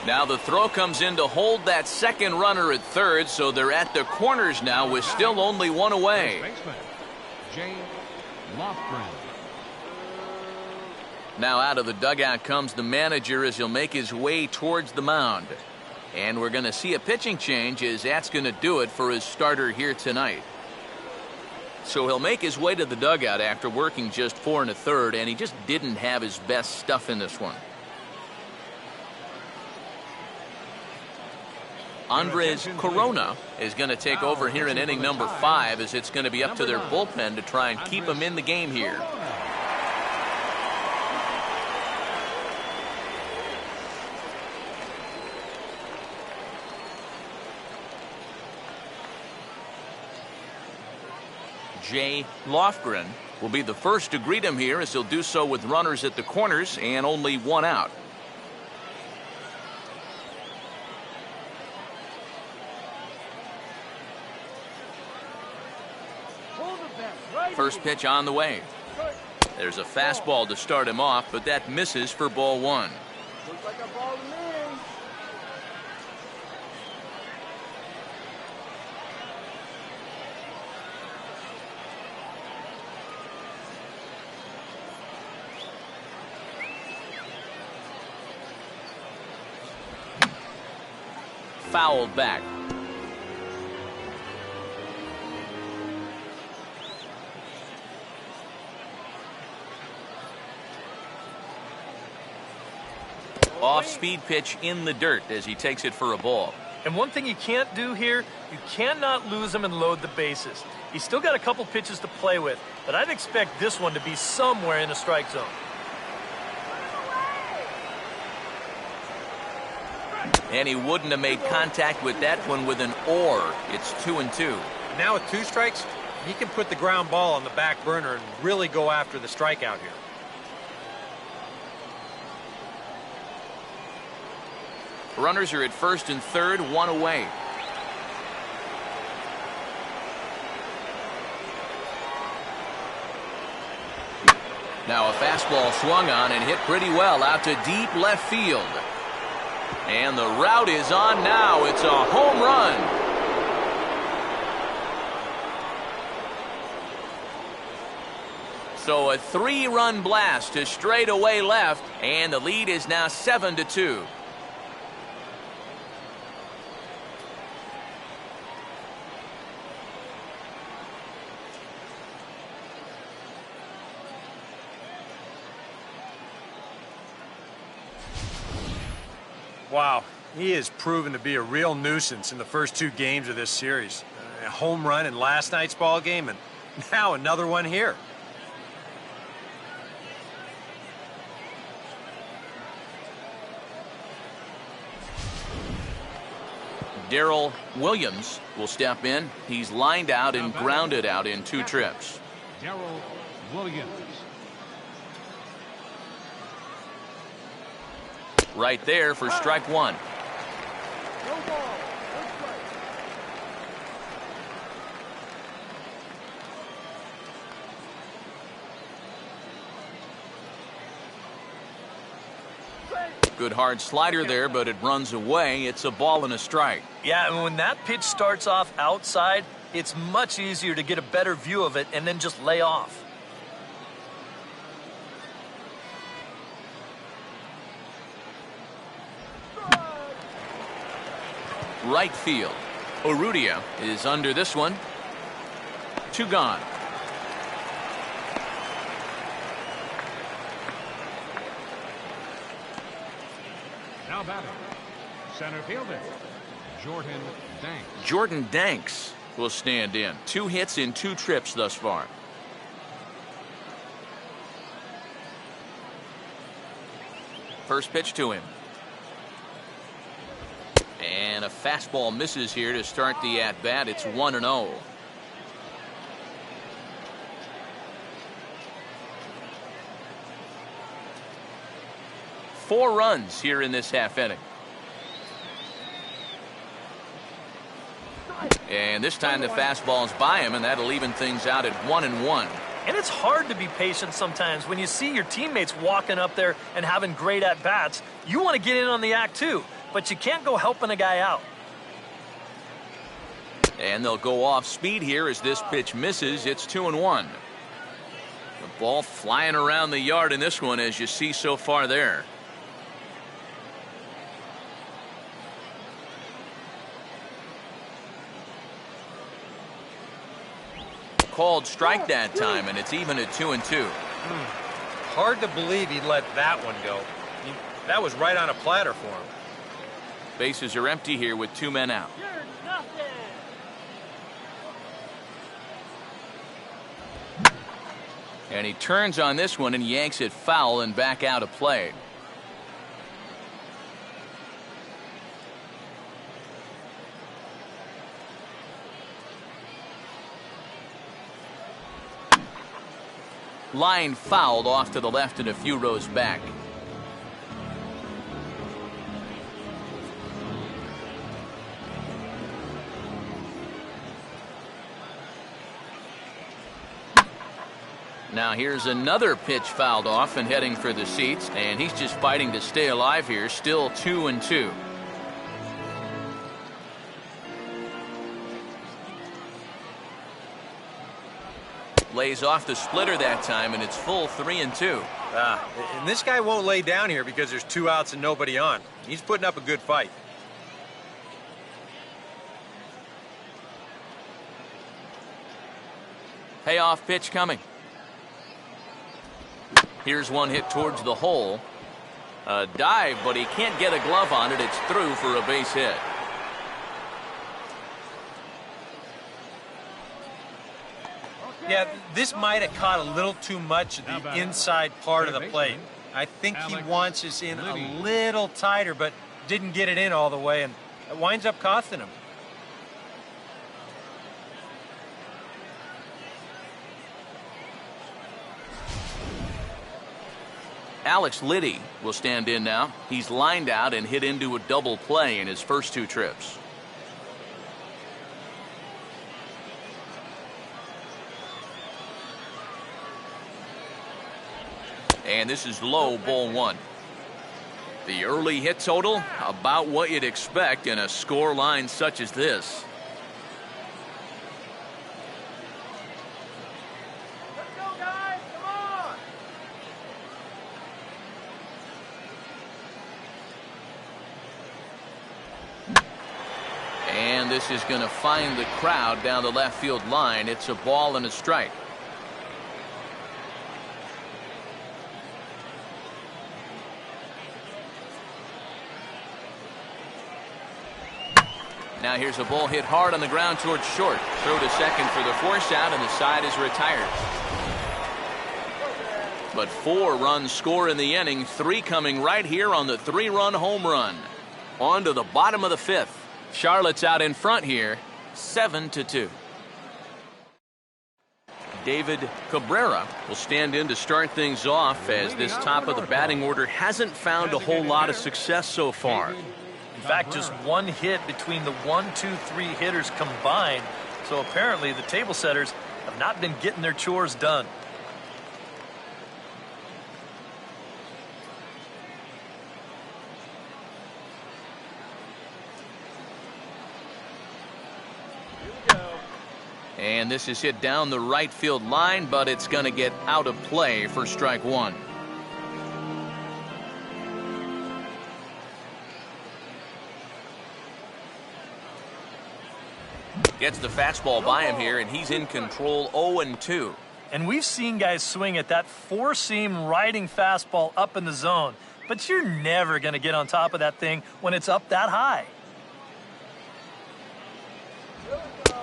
Now the throw comes in to hold that second runner at third, so they're at the corners now with still only one away. Jay Lofgren. Now out of the dugout comes the manager as he'll make his way towards the mound. And we're going to see a pitching change as that's going to do it for his starter here tonight. So he'll make his way to the dugout after working just 4 1/3, and he just didn't have his best stuff in this one. Andres Corona is going to take over here in inning number 5, as it's going to be up to their bullpen to try and keep him in the game here. Jay Lofgren will be the first to greet him here, as he'll do so with runners at the corners and only one out. First pitch on the way. There's a fastball to start him off, but that misses for ball 1. Looks like a ball to me. Fouled back. Off-speed pitch in the dirt as he takes it for a ball. And one thing you can't do here, you cannot lose him and load the bases. He's still got a couple pitches to play with, but I'd expect this one to be somewhere in the strike zone. And he wouldn't have made contact with that one with an or. It's 2-2. Now with 2 strikes, he can put the ground ball on the back burner and really go after the strikeout here. Runners are at first and third, one away. Now a fastball swung on and hit pretty well out to deep left field. And the route is on now. It's a home run. So a 3-run blast to straightaway left, and the lead is now 7-2. Wow, he has proven to be a real nuisance in the first 2 games of this series. A home run in last night's ball game, and now another one here. Darrell Williams will step in. He's lined out and grounded out in 2 trips. Darrell Williams. Right there for strike 1. No ball. No strike. Good hard slider there, but it runs away. It's a ball and a strike. Yeah, and when that pitch starts off outside, it's much easier to get a better view of it and then just lay off. Right field. Urrutia is under this one. 2 gone. Now batting. Center fielder, Jordan Danks. Jordan Danks will stand in. 2 hits in 2 trips thus far. First pitch to him. And a fastball misses here to start the at-bat. It's 1-0. Four runs here in this half inning. And this time the fastball's by him, and that'll even things out at 1-1. And it's hard to be patient sometimes when you see your teammates walking up there and having great at-bats. You want to get in on the act too, but you can't go helping a guy out. And they'll go off speed here as this pitch misses. It's 2-1. The ball flying around the yard in this one, as you see so far there. Called strike that time, and it's even at 2-2. Hard to believe he let that one go. That was right on a platter for him. Bases are empty here with 2 men out. You're nothing. And he turns on this one and yanks it foul and back out of play. Line fouled off to the left and a few rows back. Now here's another pitch fouled off and heading for the seats, and he's just fighting to stay alive here. Still 2-2. Lays off the splitter that time, and it's full 3-2. And this guy won't lay down here because there's 2 outs and nobody on. He's putting up a good fight. Payoff pitch coming. Here's one hit towards the hole. A dive, but he can't get a glove on it. It's through for a base hit. Yeah, this might have caught a little too much of the inside part of the plate. I think he wants us in a little tighter, but didn't get it in all the way, and it winds up costing him. Alex Liddy will stand in now. He's lined out and hit into a double play in his first 2 trips. And this is low, ball 1. The early hit total, about what you'd expect in a score line such as this. Let's go, guys. Come on. And this is going to find the crowd down the left field line. It's a ball and a strike. Now here's a ball hit hard on the ground towards short. Throw to second for the force out, and the side is retired. But 4 runs score in the inning, 3 coming right here on the 3-run home run. On to the bottom of the 5th. Charlotte's out in front here, 7-2. David Cabrera will stand in to start things off, as this top of the batting order hasn't found a whole lot of success so far. In fact, just one hit between the 1, 2, 3 hitters combined. So apparently the table setters have not been getting their chores done. And this is hit down the right field line, but it's going to get out of play for strike one. Gets the fastball by him here, and he's in control, 0-2. And we've seen guys swing at that four-seam riding fastball up in the zone, but you're never going to get on top of that thing when it's up that high.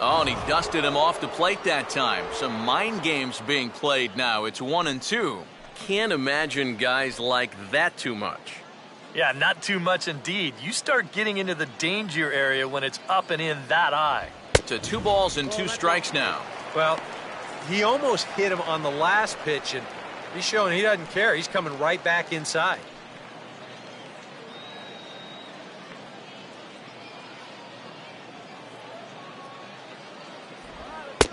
Oh, and he dusted him off the plate that time. Some mind games being played now. It's 1-2. Can't imagine guys like that too much. Yeah, not too much indeed. You start getting into the danger area when it's up and in that high. To 2 balls and 2 strikes now. Well, he almost hit him on the last pitch, and he's showing he doesn't care. He's coming right back inside.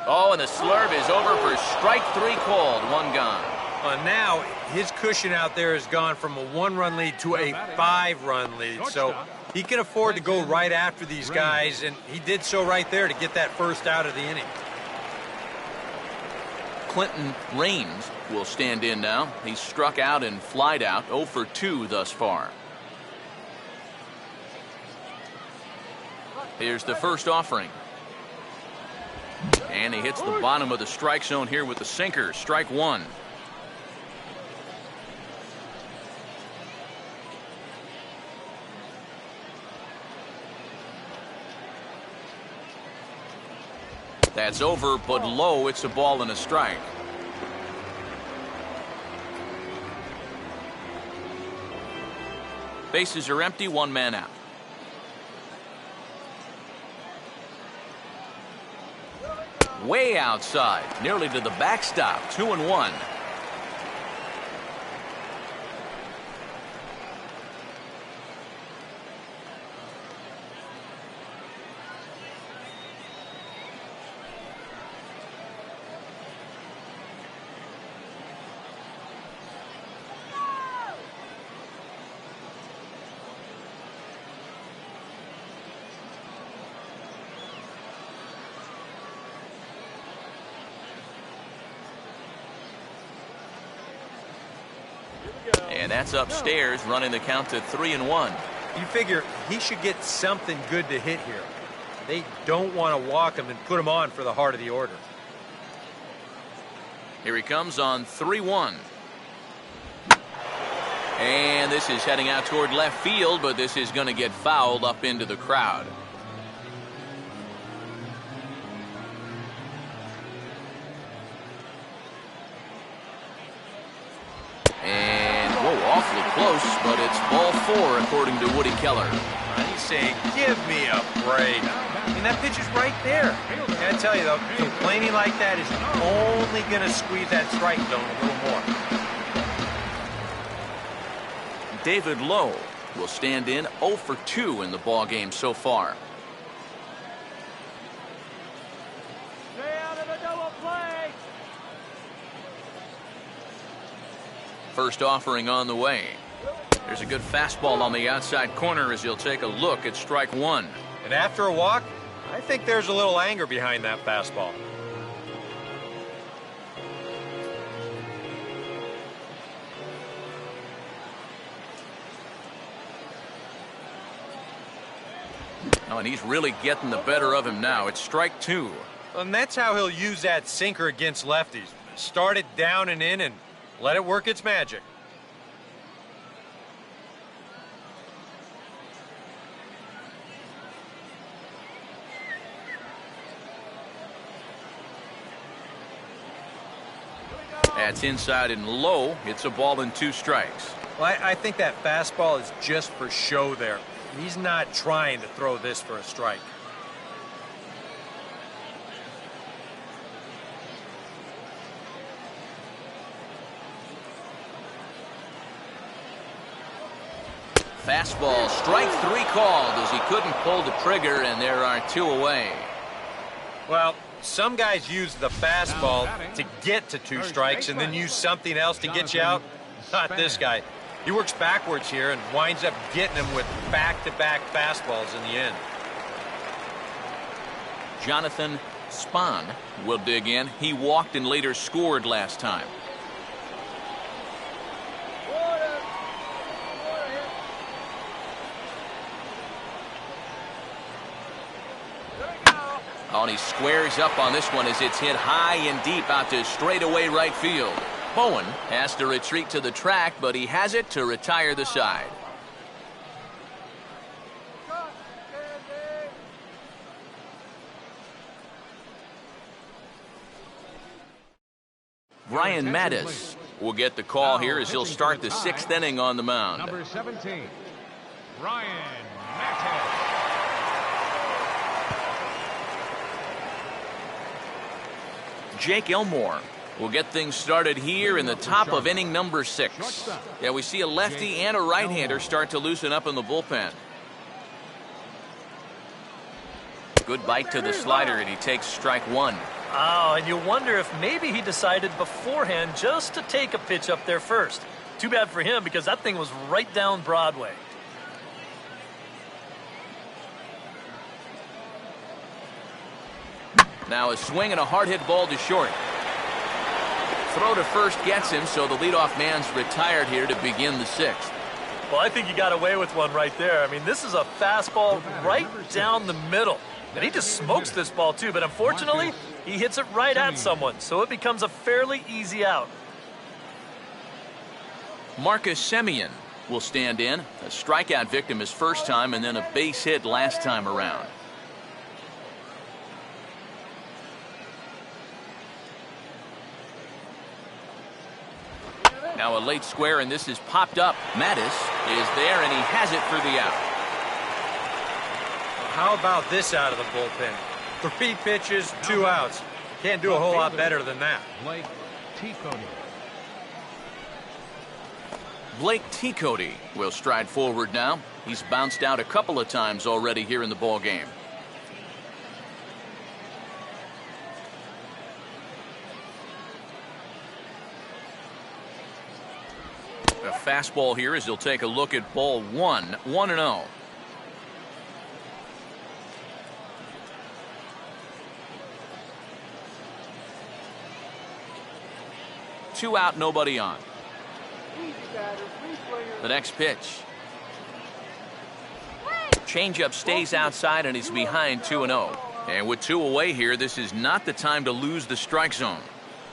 Oh, and the slurve is over for strike 3 called. 1 gone. Now, his cushion out there has gone from a 1-run lead to a 5-run lead. So he can afford to go right after these guys, and he did so right there to get that first out of the inning. Clinton Raines will stand in now. He's struck out and flied out, 0 for 2 thus far. Here's the first offering. And he hits the bottom of the strike zone here with the sinker. Strike 1. That's over, but low. It's a ball and a strike. Bases are empty, 1 man out. Way outside, nearly to the backstop, 2-1. And that's upstairs, running the count to 3-1. You figure he should get something good to hit here. They don't want to walk him and put him on for the heart of the order. Here he comes on 3-1. And this is heading out toward left field, but this is going to get fouled up into the crowd. Awfully close, but it's ball 4 according to Woody Keller. He's saying, give me a break. I mean, that pitch is right there. And I tell you, though, complaining like that is only going to squeeze that strike zone a little more. David Lowe will stand in 0 for 2 in the ball game so far. Stay out of the double play. First offering on the way. There's a good fastball on the outside corner as he'll take a look at strike 1. And after a walk, I think there's a little anger behind that fastball. Oh, and he's really getting the better of him now. It's strike 2. And that's how he'll use that sinker against lefties. Start it down and in and let it work its magic. That's inside and low. It's a ball and 2 strikes. Well, I think that fastball is just for show there. He's not trying to throw this for a strike. Fastball, strike 3 called as he couldn't pull the trigger, and there are 2 away. Well, some guys use the fastball to get to 2 strikes and then use something else to get you out. Not this guy. He works backwards here and winds up getting them with back-to-back fastballs in the end. Jonathan Spahn will dig in. He walked and later scored last time. Oh, and he squares up on this one as it's hit high and deep out to straightaway right field. Bowen has to retreat to the track, but he has it to retire the side. Ryan Mattis will get the call here as he'll start the 6th inning on the mound. Number 17, Ryan Mattis. Jake Elmore will get things started here in the top of inning number 6. Yeah, we see a lefty and a right-hander start to loosen up in the bullpen. Good bite to the slider, and he takes strike 1. Oh, and you wonder if maybe he decided beforehand just to take a pitch up there first. Too bad for him because that thing was right down Broadway. Now a swing and a hard hit ball to short. Throw to first gets him, so the leadoff man's retired here to begin the 6th. Well, I think you got away with one right there. I mean, this is a fastball right down the middle. And he just smokes this ball too, but unfortunately, he hits it right at someone, so it becomes a fairly easy out. Marcus Semien will stand in. A strikeout victim his first time and then a base hit last time around. Now a late square, and this is popped up. Mattis is there, and he has it for the out. How about this out of the bullpen? 3 pitches, 2 outs. Can't do a whole lot better than that. Blake T-Cody. Blake T-Cody will stride forward now. He's bounced out a couple of times already here in the ball game. A fastball here as he'll take a look at ball 1, 1-0. Two out, nobody on. The next pitch. Changeup stays outside and he's behind 2-0. And with 2 away here, this is not the time to lose the strike zone.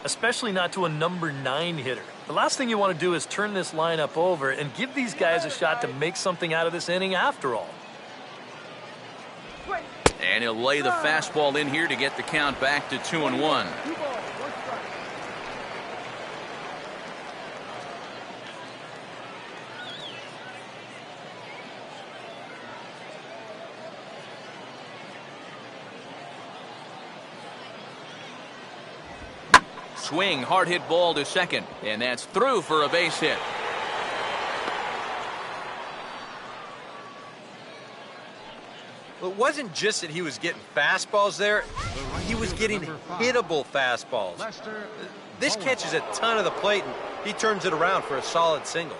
Especially not to a number 9 hitter. The last thing you want to do is turn this lineup over and give these guys a shot to make something out of this inning after all. And he'll lay the fastball in here to get the count back to 2-1. Swing, hard hit ball to second, and that's through for a base hit. Well, it wasn't just that he was getting fastballs there. He was getting hittable fastballs. This catches a ton of the plate, and he turns it around for a solid single.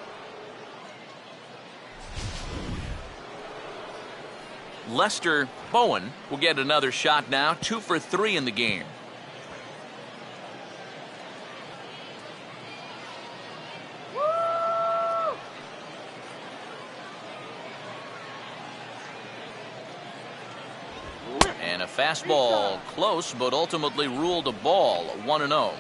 Lester Bowen will get another shot now, 2 for 3 in the game. And a fastball close, but ultimately ruled a ball, 1-0.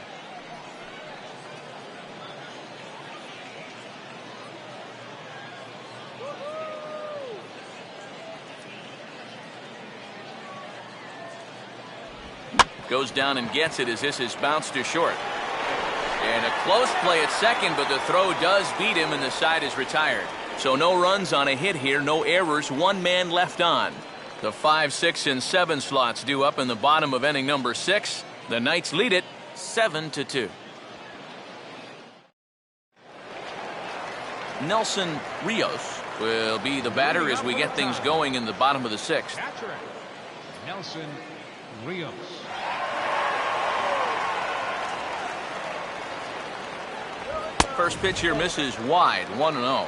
Goes down and gets it as this is bounced to short. And a close play at second, but the throw does beat him and the side is retired. So no runs on a hit here, no errors, one man left on. The 5, 6, and 7 slots due up in the bottom of inning number 6. The Knights lead it 7-2. Nelson Rios will be the batter as we get things going in the bottom of the 6th. Catcher, Nelson Rios. First pitch here misses wide, 1-0.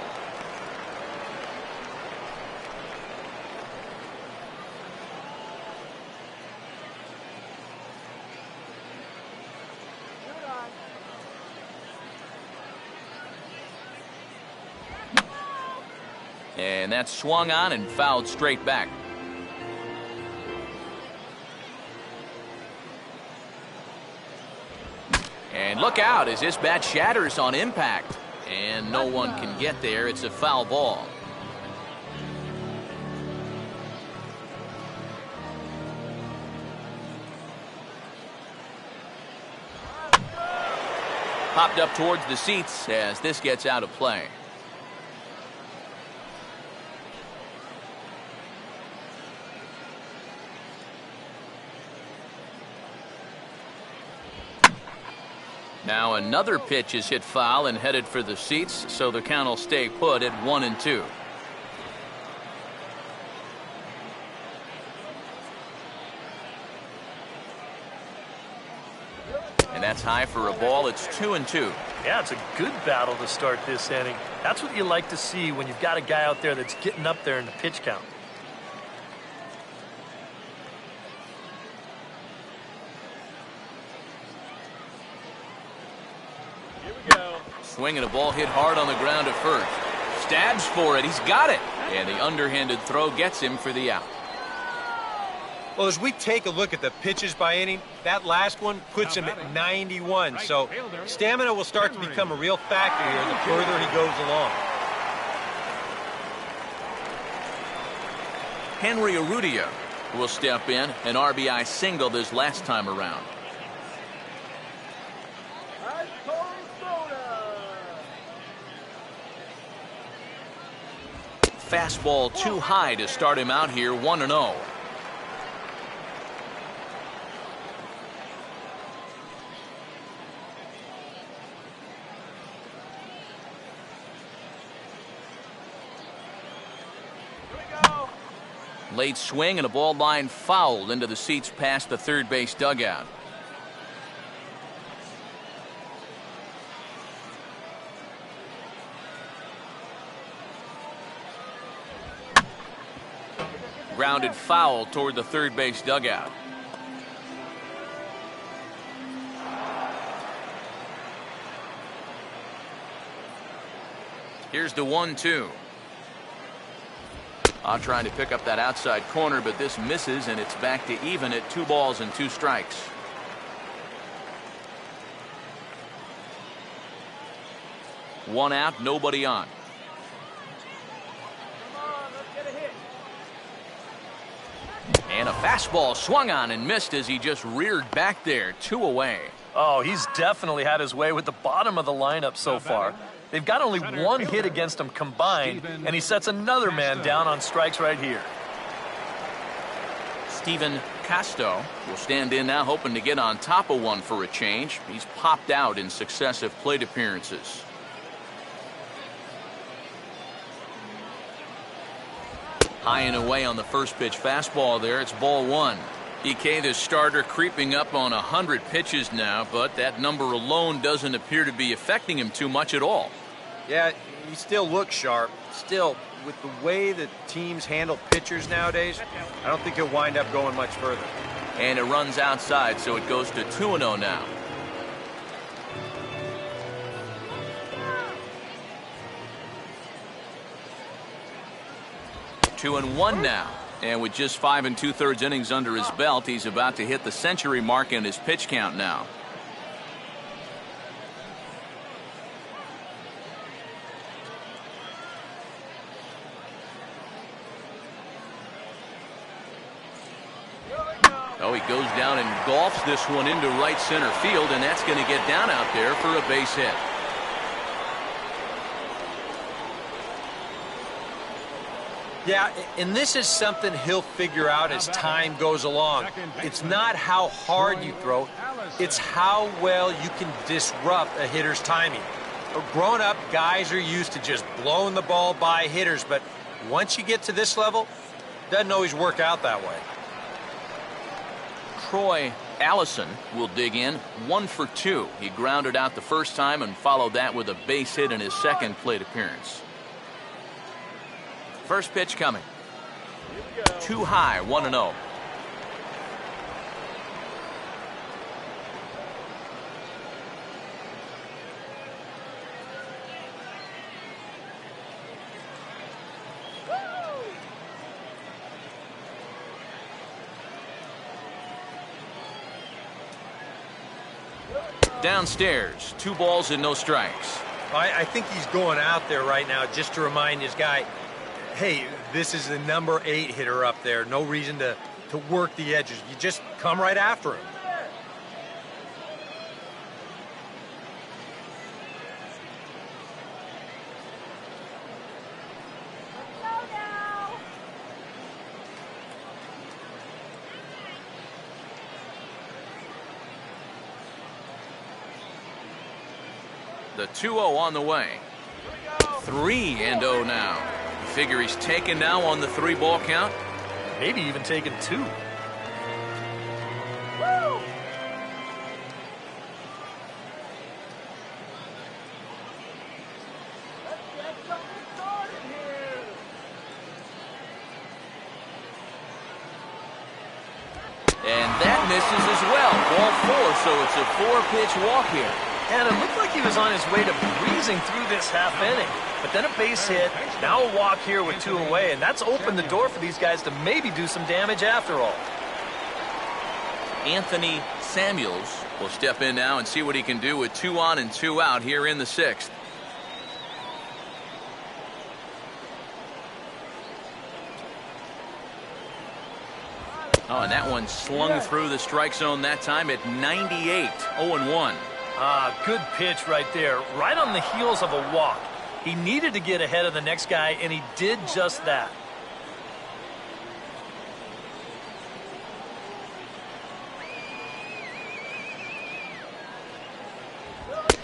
And that's swung on and fouled straight back. And look out as this bat shatters on impact. And no one can get there. It's a foul ball. Popped up towards the seats as this gets out of play. Now another pitch is hit foul and headed for the seats, so the count will stay put at 1-2. And that's high for a ball. It's 2-2. Yeah, it's a good battle to start this inning. That's what you like to see when you've got a guy out there that's getting up there in the pitch count. Swinging a ball hit hard on the ground at first. Stabs for it. He's got it. And the underhanded throw gets him for the out. Well, as we take a look at the pitches by inning, that last one puts him at 91. So stamina will start to become a real factor here the further he goes along. Henry Urrutia will step in, an RBI single this last time around. Fastball too high to start him out here, 1-0. Late swing and a ball line fouled into the seats past the third base dugout. Grounded foul toward the third base dugout. Here's the 1-2. Trying to pick up that outside corner, but this misses, and it's back to even at 2 balls and 2 strikes. One out, nobody on. And a fastball swung on and missed as he just reared back there, 2 away. Oh, he's definitely had his way with the bottom of the lineup so far. They've got only 1 hit against him combined, and he sets another man down on strikes right here. Stephen Casto will stand in now, hoping to get on top of one for a change. He's popped out in successive plate appearances. High and away on the first pitch fastball there. It's ball 1. EK, the starter, creeping up on 100 pitches now, but that number alone doesn't appear to be affecting him too much at all. Yeah, he still looks sharp. Still, with the way that teams handle pitchers nowadays, I don't think he'll wind up going much further. And it runs outside, so it goes to 2-0 now. Two and 1 now. And with just 5 2/3 innings under his belt, he's about to hit the century mark in his pitch count now. Oh, he goes down and golfs this one into right center field, and that's going to get down out there for a base hit. Yeah, and this is something he'll figure out as time goes along. It's not how hard you throw, it's how well you can disrupt a hitter's timing. Growing up, guys are used to just blowing the ball by hitters, but once you get to this level, it doesn't always work out that way. Troy Allison will dig in 1 for 2. He grounded out the first time and followed that with a base hit in his second plate appearance. First pitch coming. Too high, 1-0. Downstairs, 2 balls and no strikes. I think he's going out there right now just to remind his guy, hey, this is the number 8 hitter up there. No reason to work the edges. You just come right after him. The 2-0 on the way. 3-0 now. You figure he's taken now on the 3-ball count? Maybe even taking 2. And that misses as well. Ball 4, so it's a 4-pitch walk here. And it looked like he was on his way to breezing through this half inning. But then a base hit, now a walk here with 2 away, and that's opened the door for these guys to maybe do some damage after all. Anthony Samuels will step in now and see what he can do with 2 on and 2 out here in the 6th. Oh, and that one slung through the strike zone that time at 98, 0-1. Good pitch right there, right on the heels of a walk. He needed to get ahead of the next guy, and he did just that.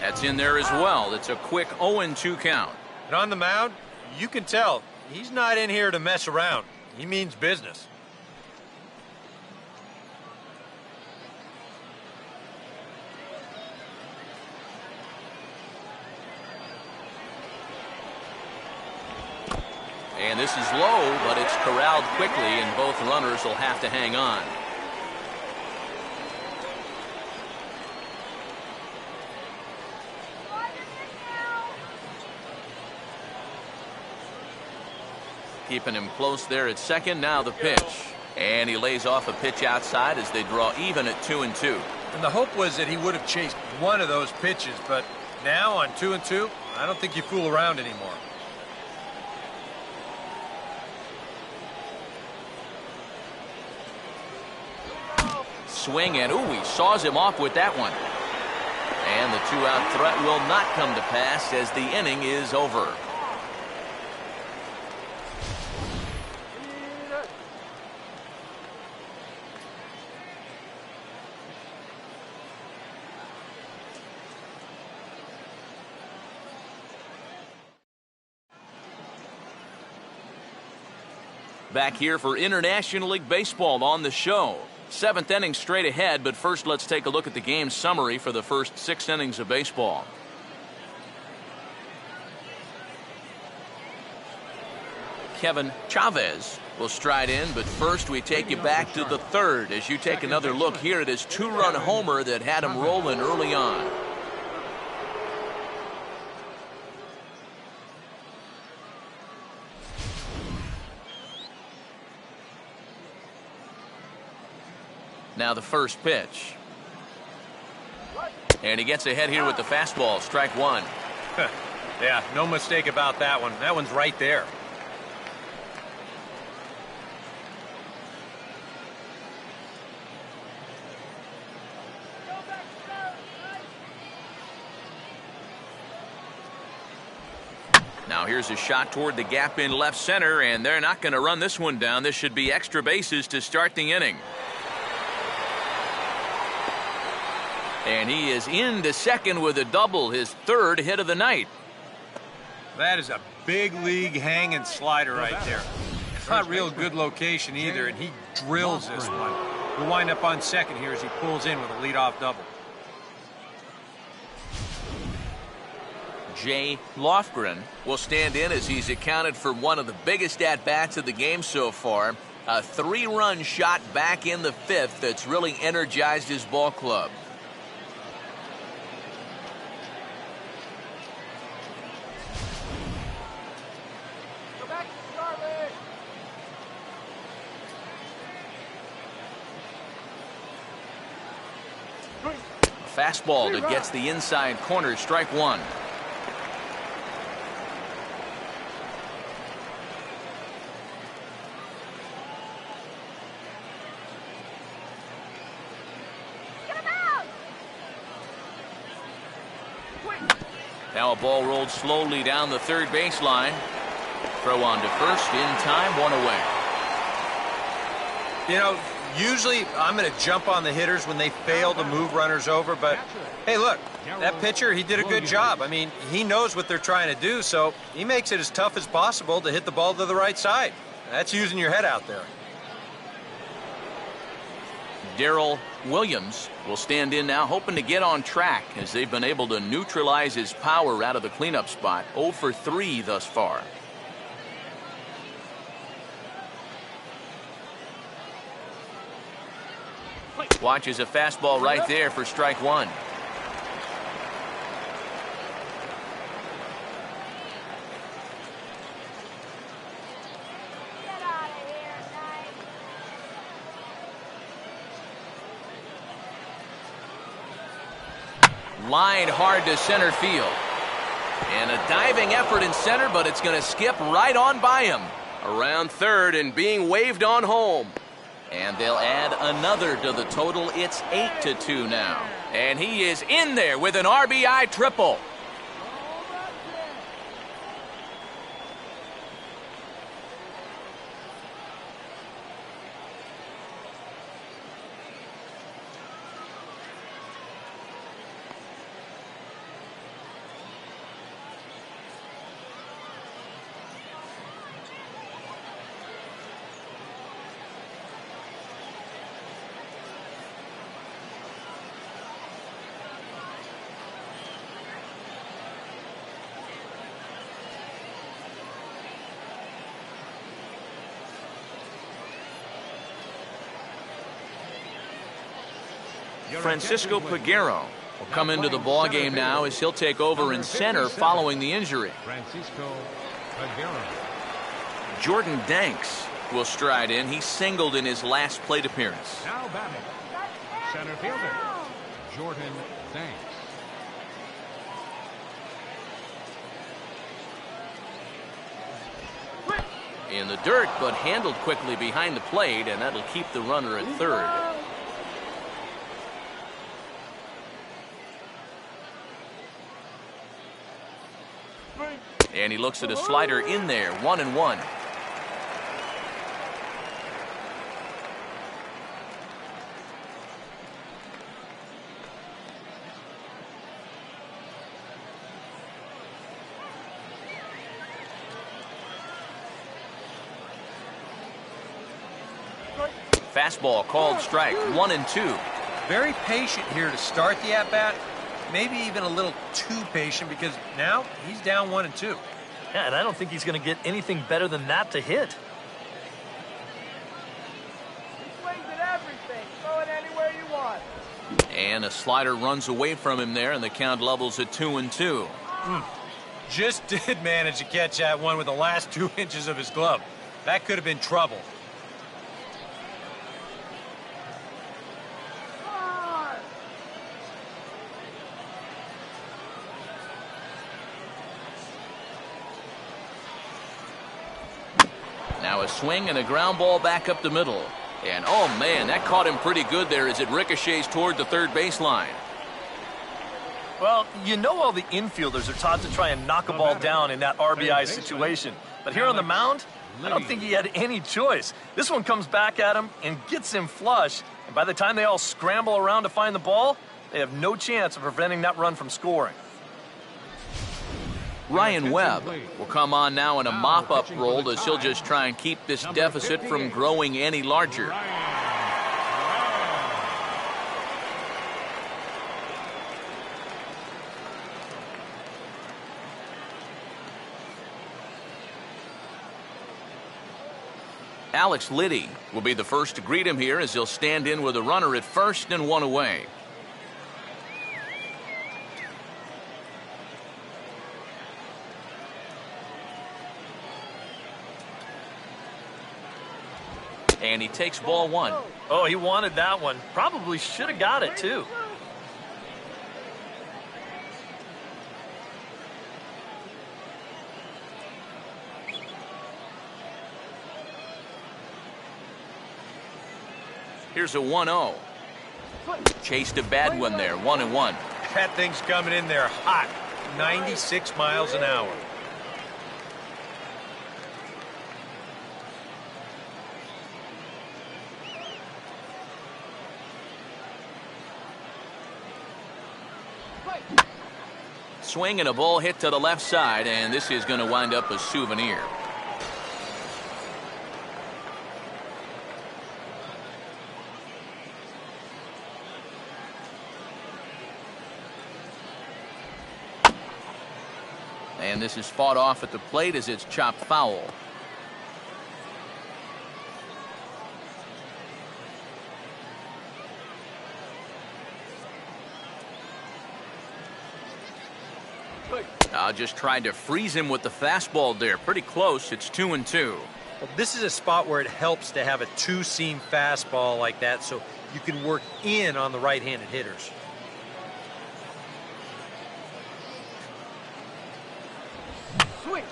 That's in there as well. It's a quick 0-2 count. And on the mound, you can tell he's not in here to mess around. He means business. And this is low, but it's corralled quickly, and both runners will have to hang on. Keeping him close there at second. Now the pitch. And he lays off a pitch outside as they draw even at 2-2. And the hope was that he would have chased one of those pitches, but now on 2-2, I don't think you fool around anymore. Swing, and ooh, he saws him off with that one. And the 2-out threat will not come to pass as the inning is over. Back here for International League Baseball on the show. 7th inning straight ahead, but first let's take a look at the game summary for the first 6 innings of baseball. Kevin Chavez will stride in, but first we take you back to the 3rd as you take another look here at his 2-run homer that had him rolling early on. Now the first pitch. And he gets ahead here with the fastball, strike 1. Yeah, no mistake about that one. That one's right there. Now here's a shot toward the gap in left center, and they're not going to run this one down. This should be extra bases to start the inning. And he is into second with a double, his third hit of the night. That is a big league hanging slider right there. Not real good location either, and he drills this one. We'll wind up on second here as he pulls in with a leadoff double. Jay Lofgren will stand in as he's accounted for one of the biggest at-bats of the game so far. A 3-run shot back in the 5th that's really energized his ball club. Go back to Charlie. Fastball that gets the inside corner, strike one. Now a ball rolled slowly down the third baseline. Throw on to first, in time, one away. You know, usually I'm going to jump on the hitters when they fail to move runners over, but hey, look, that pitcher, he did a good job. I mean, he knows what they're trying to do, so he makes it as tough as possible to hit the ball to the right side. That's using your head out there. Darrell Williams will stand in now, hoping to get on track as they've been able to neutralize his power out of the cleanup spot. 0 for 3 thus far. Watches a fastball right there for strike one. Lined hard to center field. And a diving effort in center, but it's going to skip right on by him. Around third and being waved on home. And they'll add another to the total. It's 8-2 now. And he is in there with an RBI triple. Francisco Peguero will come into the ball game now as he'll take over in center following the injury. Francisco Peguero. Jordan Danks will stride in. He singled in his last plate appearance. Now batting, center fielder Jordan Danks. In the dirt, but handled quickly behind the plate, and that'll keep the runner at third. And he looks at a slider in there, 1-1. Fastball called strike, 1-2. Very patient here to start the at-bat. Maybe even a little too patient because now he's down 1-2. Yeah, and I don't think he's going to get anything better than that to hit. He swings at everything. Throw it anywhere you want. And a slider runs away from him there, and the count levels at 2-2. Just did manage to catch that one with the last 2 inches of his glove. That could have been trouble. Now a swing and a ground ball back up the middle. And oh man, that caught him pretty good there as it ricochets toward the third baseline. Well, you know all the infielders are taught to try and knock a ball down in that RBI situation. But here on the mound, I don't think he had any choice. This one comes back at him and gets him flush. And by the time they all scramble around to find the ball, they have no chance of preventing that run from scoring. Ryan Webb will come on now in a mop-up role as he'll just try and keep this deficit from growing any larger. Alex Liddy will be the first to greet him here as he'll stand in with a runner at first and one away. And he takes ball one. Oh, he wanted that one. Probably should have got it, too. Here's a 1-0. Chased a bad one there, 1-1. That thing's coming in there hot, 96 miles an hour. Swing and a ball hit to the left side, and this is going to wind up a souvenir. And this is fought off at the plate as it's chopped foul. Just tried to freeze him with the fastball there. Pretty close. It's 2-2. Well, this is a spot where it helps to have a two-seam fastball like that so you can work in on the right-handed hitters. Swing.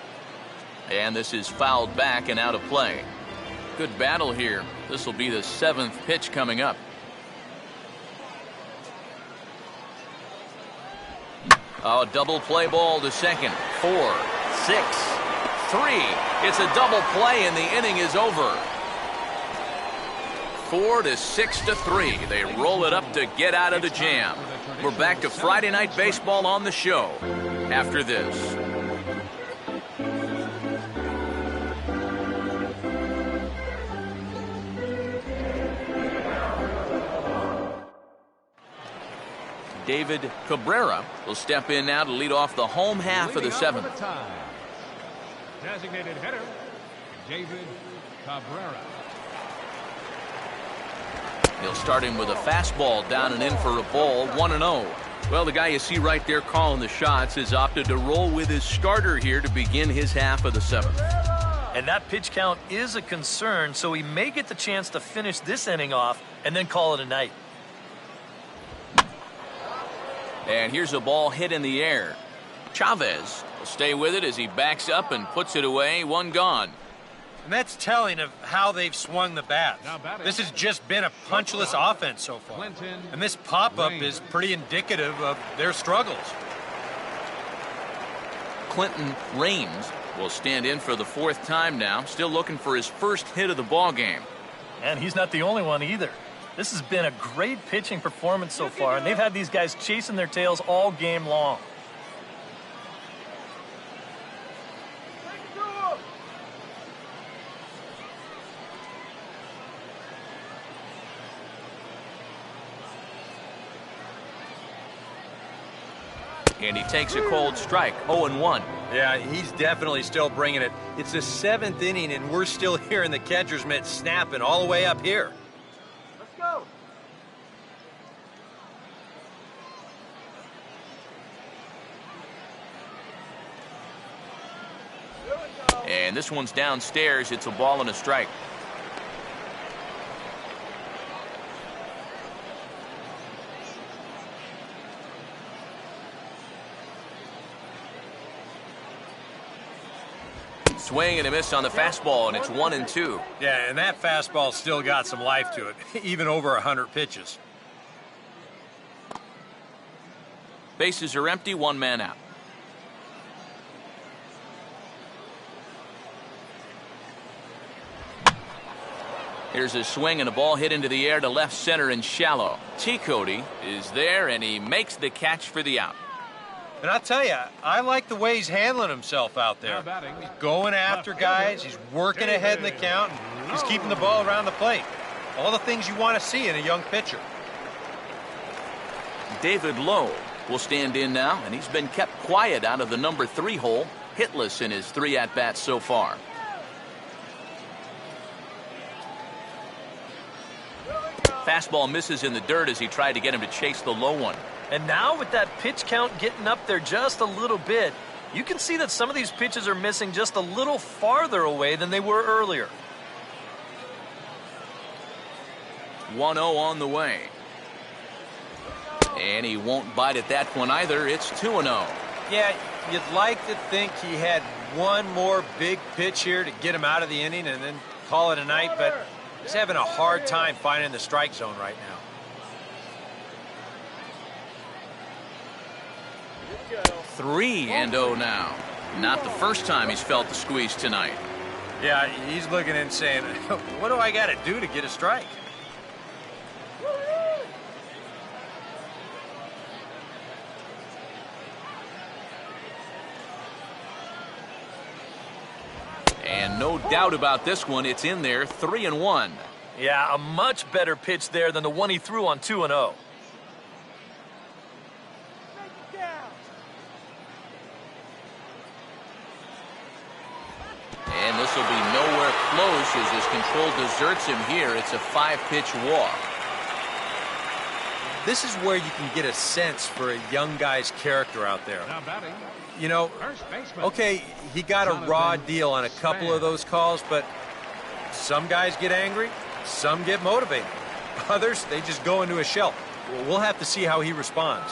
And this is fouled back and out of play. Good battle here. This will be the 7th pitch coming up. Oh, double play ball to second. 4, 6, 3. It's a double play and the inning is over. 4 to 6 to 3. They roll it up to get out of the jam. We're back to Friday Night Baseball on the show after this. David Cabrera will step in now to lead off the home half of the 7th. Designated hitter, David Cabrera. He'll start him with a fastball down and in for a ball, 1-0. Well, the guy you see right there calling the shots has opted to roll with his starter here to begin his half of the 7th. And that pitch count is a concern, so he may get the chance to finish this inning off and then call it a night. And here's a ball hit in the air. Chavez will stay with it as he backs up and puts it away, one gone. And that's telling of how they've swung the bat. This has just been a punchless offense so far. And this pop-up is pretty indicative of their struggles. Clinton Raines will stand in for the 4th time now, still looking for his first hit of the ball game. And he's not the only one either. This has been a great pitching performance so far, and they've had these guys chasing their tails all game long. And he takes a cold strike, 0-1. Yeah, he's definitely still bringing it. It's the 7th inning, and we're still hearing the catcher's mitt snapping all the way up here. Let's go. And this one's downstairs. It's a ball and a strike. Swing and a miss on the fastball, and it's 1-2. Yeah, and that fastball still got some life to it, even over 100 pitches. Bases are empty, one man out. Here's a swing and a ball hit into the air to left center and shallow. T. Cody is there, and he makes the catch for the out. And I'll tell you, I like the way he's handling himself out there. He's going after guys, he's working ahead in the count, and he's keeping the ball around the plate. All the things you want to see in a young pitcher. David Lowe will stand in now, and he's been kept quiet out of the number 3 hole, hitless in his 3 at-bats so far. Fastball misses in the dirt as he tried to get him to chase the low one. And now with that pitch count getting up there just a little bit, you can see that some of these pitches are missing just a little farther away than they were earlier. 1-0 on the way. And he won't bite at that one either. It's 2-0. Yeah, you'd like to think he had one more big pitch here to get him out of the inning and then call it a night, but he's having a hard time finding the strike zone right now. 3-0 now. Not the first time he's felt the squeeze tonight. Yeah, he's looking and saying, what do I got to do to get a strike? And no doubt about this one, it's in there, 3-1. Yeah, a much better pitch there than the one he threw on 2-0. And this will be nowhere close as his control deserts him here. It's a 5-pitch walk. This is where you can get a sense for a young guy's character out there. Now batting. You know, okay, he got a raw deal on a couple of those calls, but some guys get angry, some get motivated. Others, they just go into a shell. We'll have to see how he responds.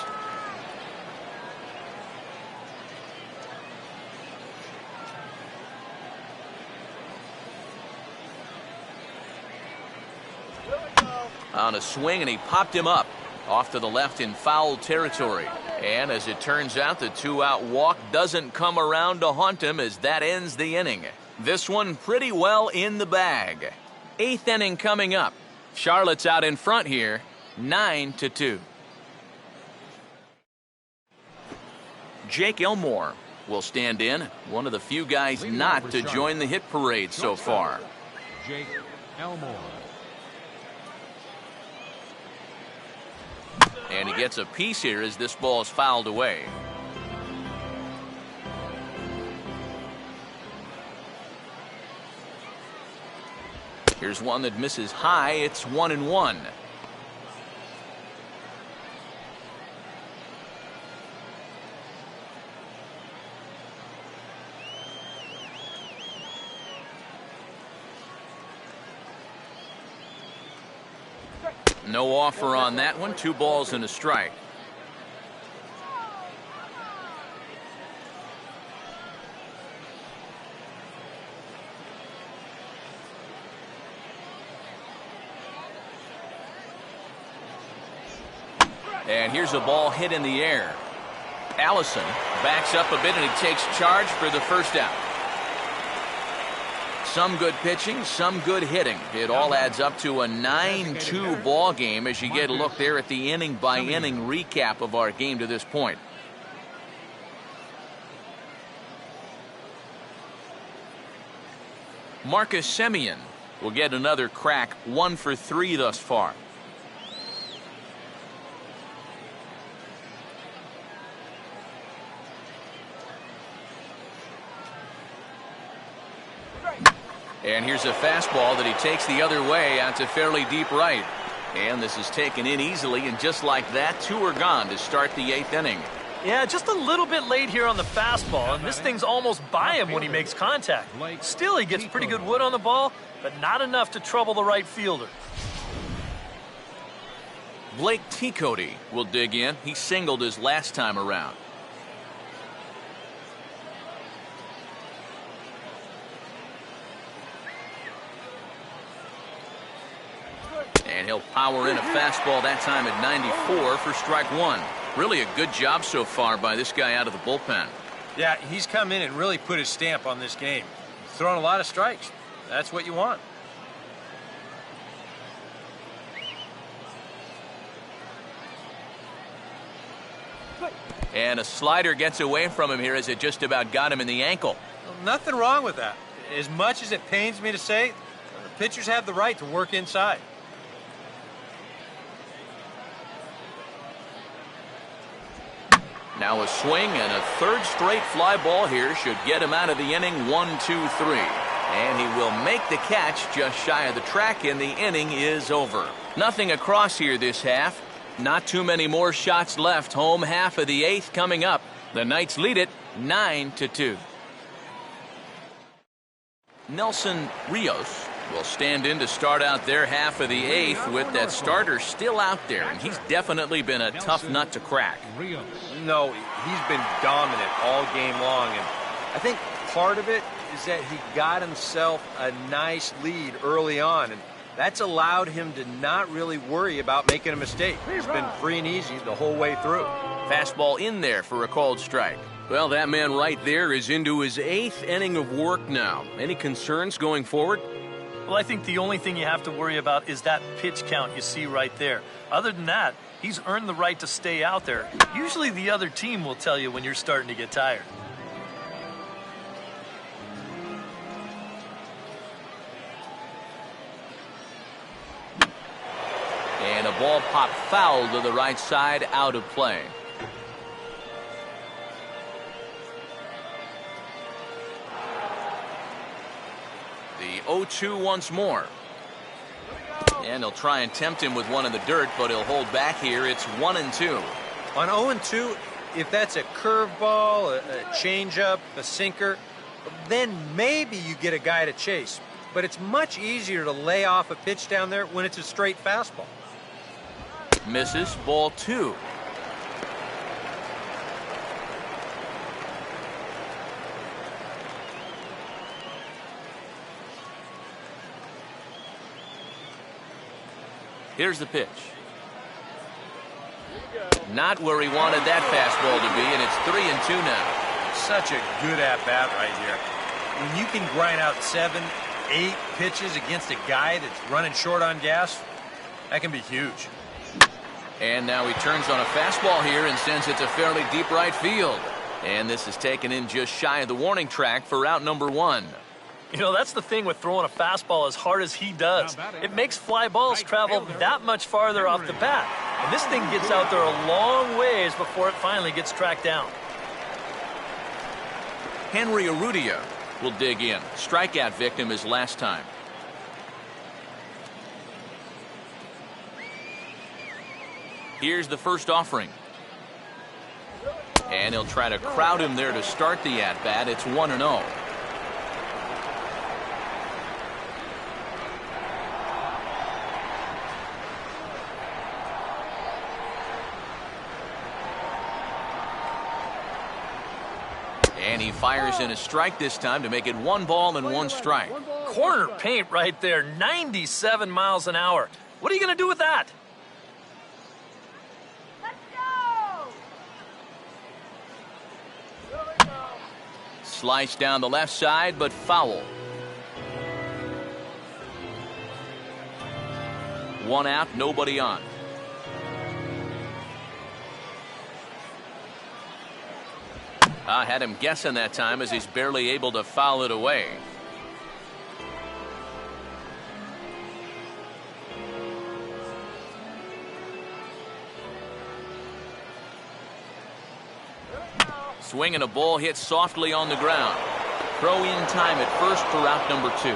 On a swing, and he popped him up off to the left in foul territory. And as it turns out, the 2-out walk doesn't come around to haunt him as that ends the inning. This one pretty well in the bag. 8th inning coming up. Charlotte's out in front here, 9-2. Jake Elmore will stand in, one of the few guys not to join the hit parade so far. Jake Elmore. And he gets a piece here as this ball is fouled away. Here's one that misses high. It's 1-1. No offer on that one. 2 balls and a strike. And here's a ball hit in the air. Allison backs up a bit and he takes charge for the first out. Some good pitching, some good hitting. It all adds up to a 9-2 ball game as you get a look there at the inning-by-inning recap of our game to this point. Marcus Semien will get another crack, 1 for 3 thus far. And here's a fastball that he takes the other way out to fairly deep right. And this is taken in easily, and just like that, 2 are gone to start the 8th inning. Yeah, just a little bit late here on the fastball, and this thing's almost by him when he makes contact. Still, he gets pretty good wood on the ball, but not enough to trouble the right fielder. Blake T. Cody will dig in. He singled his last time around. And he'll power in a fastball that time at 94 for strike 1. Really a good job so far by this guy out of the bullpen. Yeah, he's come in and really put his stamp on this game. He's thrown a lot of strikes. That's what you want. And a slider gets away from him here as it just about got him in the ankle. Well, nothing wrong with that. As much as it pains me to say, the pitchers have the right to work inside. Now a swing and a third straight fly ball here should get him out of the inning. 1-2-3. And he will make the catch just shy of the track, and the inning is over. Nothing across here this half. Not too many more shots left. Home half of the eighth coming up. The Knights lead it 9-2. Nelson Rios will stand in to start out their half of the eighth with that starter still out there, and he's definitely been a tough nut to crack. No, he's been dominant all game long, and I think part of it is that he got himself a nice lead early on, and that's allowed him to not really worry about making a mistake. He's been free and easy the whole way through. Fastball in there for a called strike. Well, that man right there is into his eighth inning of work now. Any concerns going forward? Well, I think the only thing you have to worry about is that pitch count you see right there. Other than that, he's earned the right to stay out there. Usually the other team will tell you when you're starting to get tired. And a ball popped foul to the right side, out of play. The 0-2 once more. And they'll try and tempt him with one in the dirt, but he'll hold back here. It's 1-2. On 0-2, if that's a curveball, a changeup, a sinker, then maybe you get a guy to chase. But it's much easier to lay off a pitch down there when it's a straight fastball. Misses, ball 2. Here's the pitch. Not where he wanted that fastball to be, and it's 3-2 now. Such a good at-bat right here. When you can grind out 7, 8 pitches against a guy that's running short on gas, that can be huge. And now he turns on a fastball here and sends it to fairly deep right field. And this is taken in just shy of the warning track for out number 1. You know, that's the thing with throwing a fastball as hard as he does. It makes fly balls travel that much farther off the bat. And this thing gets out there a long ways before it finally gets tracked down. Henry Urrutia will dig in. Strikeout victim his last time. Here's the first offering. And he'll try to crowd him there to start the at-bat. It's 1-0. And he fires in a strike this time to make it 1 ball and 1 strike. Corner paint right there, 97 miles an hour. What are you going to do with that? Slice down the left side, but foul. 1 out, nobody on. I had him guessing that time as he's barely able to foul it away. Swing and a ball hit softly on the ground. Throw in time at first for out number 2.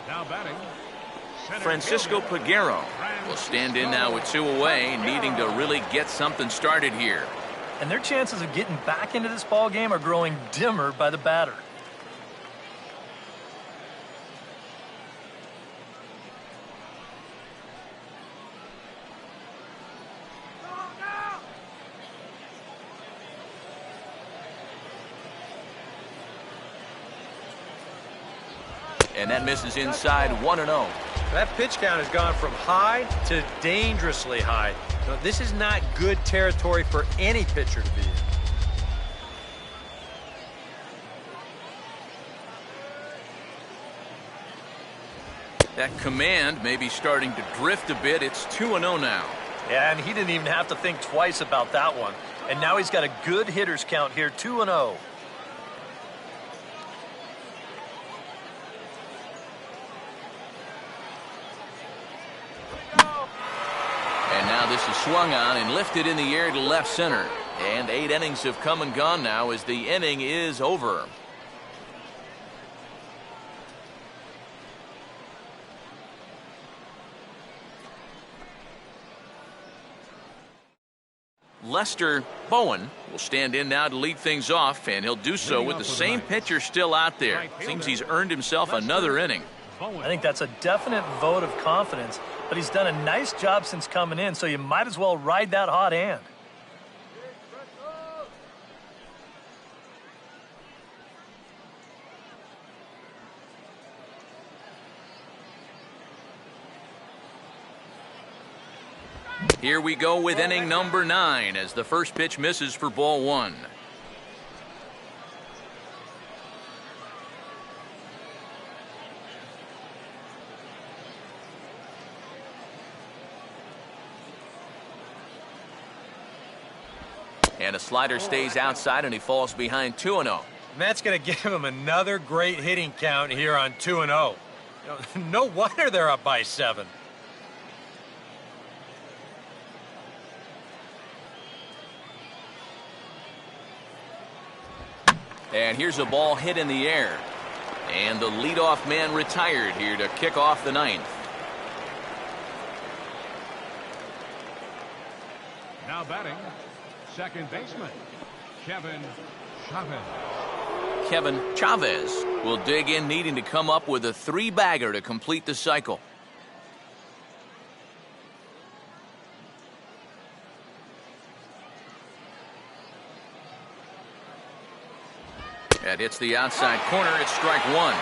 Now batting, Francisco Peguero will stand in now with 2 away, needing to really get something started here. And their chances of getting back into this ball game are growing dimmer by the batter. And that misses inside 1-0. That pitch count has gone from high to dangerously high. Now, this is not good territory for any pitcher to be in. That command may be starting to drift a bit. It's 2-0 now. Yeah, and he didn't even have to think twice about that one. And now he's got a good hitters count here, 2-0. And now this is swung on and lifted in the air to left center. And 8 innings have come and gone now as the inning is over. Lester Bowen will stand in now to lead things off, and he'll do so with the same pitcher still out there. Seems he's earned himself another inning. I think that's a definite vote of confidence, but he's done a nice job since coming in, so you might as well ride that hot hand. Here we go with inning number 9 as the first pitch misses for ball 1. And a slider stays outside and he falls behind 2-0. And that's going to give him another great hitting count here on 2-0. No wonder they're up by 7. And here's a ball hit in the air. And the leadoff man retired here to kick off the 9th. Now batting, second baseman, Kevin Chavez. Kevin Chavez will dig in, needing to come up with a 3-bagger to complete the cycle. That hits the outside corner. It's strike 1.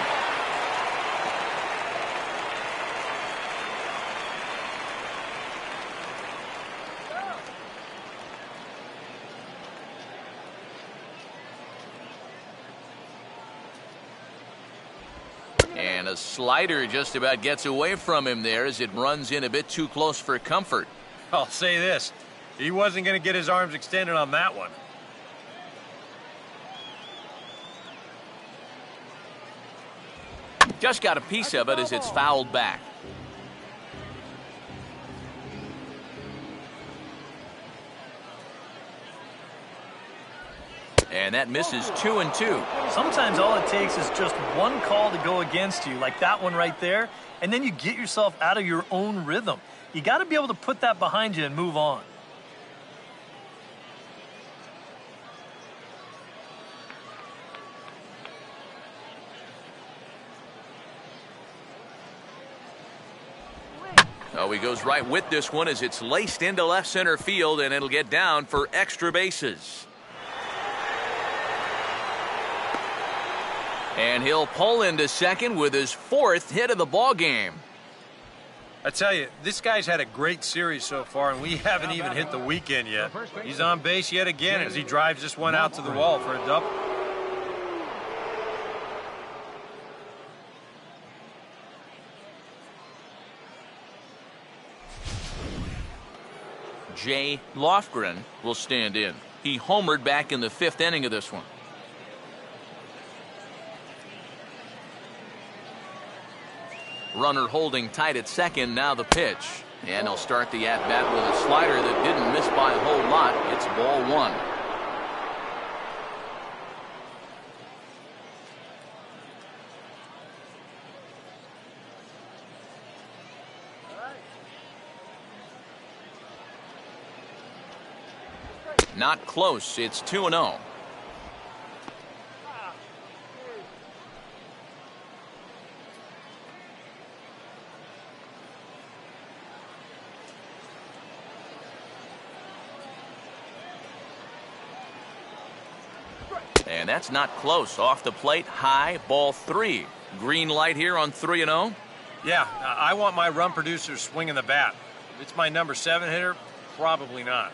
And a slider just about gets away from him there as it runs in a bit too close for comfort. I'll say this. He wasn't going to get his arms extended on that one. Just got a piece of it as it's fouled back. And that misses 2-2. Sometimes all it takes is just one call to go against you, like that one right there, and then you get yourself out of your own rhythm. You got to be able to put that behind you and move on. Oh, he goes right with this one as it's laced into left center field, and it'll get down for extra bases. And he'll pull into second with his 4th hit of the ball game. I tell you, this guy's had a great series so far, and we haven't even hit the weekend yet. He's on base yet again as he drives this one out to the wall for a double. Jay Lofgren will stand in. He homered back in the 5th inning of this one. Runner holding tight at second. Now the pitch. And he'll start the at-bat with a slider that didn't miss by a whole lot. It's ball 1. Not close. It's 2-0. And that's not close. Off the plate, high, ball 3. Green light here on 3-0. Yeah, I want my run producer swinging the bat. If it's my number 7 hitter, probably not.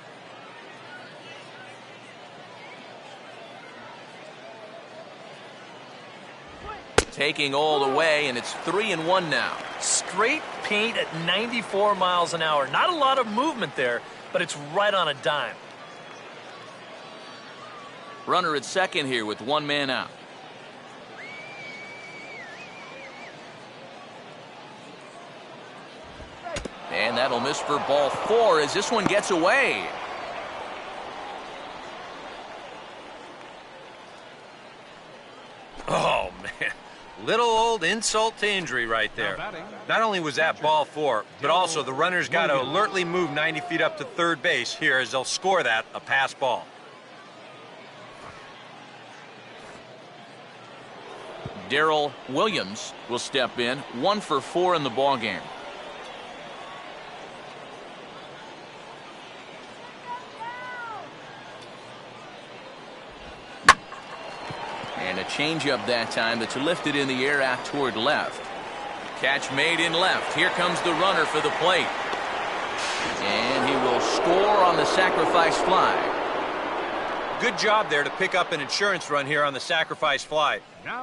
Taking all the way, and it's 3-1 now. Straight paint at 94 miles an hour. Not a lot of movement there, but it's right on a dime. Runner at second here with one man out. And that'll miss for ball 4 as this one gets away. Oh, man. Little old insult to injury right there. Not only was that ball 4, but also the runner's got to alertly move 90 feet up to third base here as they'll score that a pass ball. Darrell Williams will step in, 1 for 4 in the ballgame. And a changeup that time that's lifted in the air out toward left. Catch made in left. Here comes the runner for the plate. And he will score on the sacrifice fly. Good job there to pick up an insurance run here on the sacrifice fly.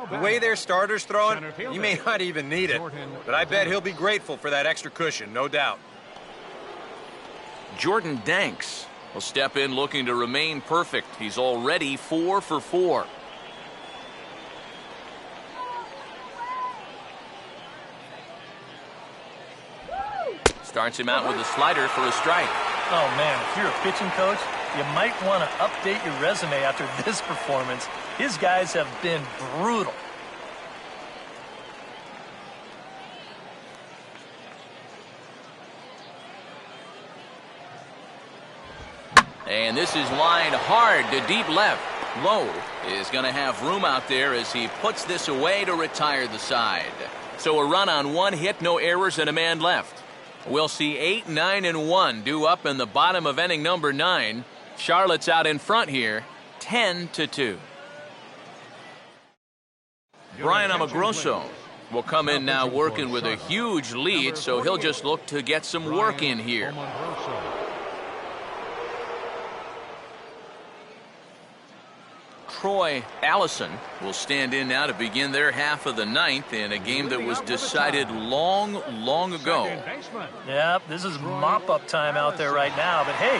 The way their starter's throwing, he may not even need it. But I bet he'll be grateful for that extra cushion, no doubt. Jordan Danks will step in looking to remain perfect. He's already 4 for 4. Starts him out with a slider for a strike. Oh, man, if you're a pitching coach, you might want to update your resume after this performance. His guys have been brutal. And this is lined hard to deep left. Lowe is going to have room out there as he puts this away to retire the side. So a run on 1 hit, no errors, and a man left. We'll see 8, 9, and 1 due up in the bottom of inning number 9. Charlotte's out in front here, 10-2. Brian Amagroso will come in now working with a huge lead, so he'll just look to get some work in here. Troy Allison will stand in now to begin their half of the 9th in a game that was decided long ago. Yep, this is mop-up time out there right now. But hey,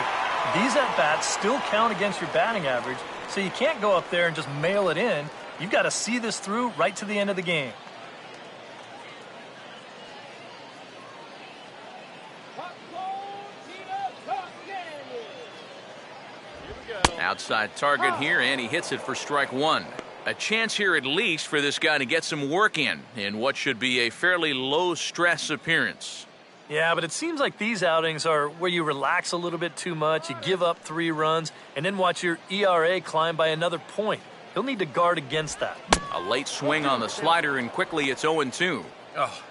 these at-bats still count against your batting average, so you can't go up there and just mail it in. You've got to see this through right to the end of the game. Outside target here, and he hits it for strike 1. A chance here at least for this guy to get some work in what should be a fairly low-stress appearance. Yeah, but it seems like these outings are where you relax a little bit too much, you give up 3 runs, and then watch your ERA climb by another point. He'll need to guard against that. A late swing on the slider, and quickly it's 0-2. Oh,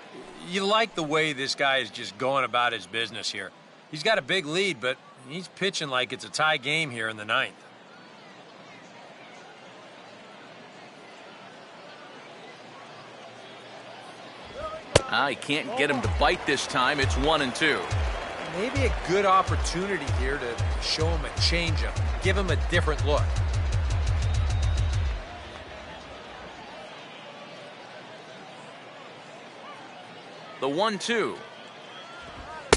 you like the way this guy is just going about his business here. He's got a big lead, but he's pitching like it's a tie game here in the 9th. He can't get him to bite this time. It's 1-2. Maybe a good opportunity here to show him a changeup, give him a different look. The 1-2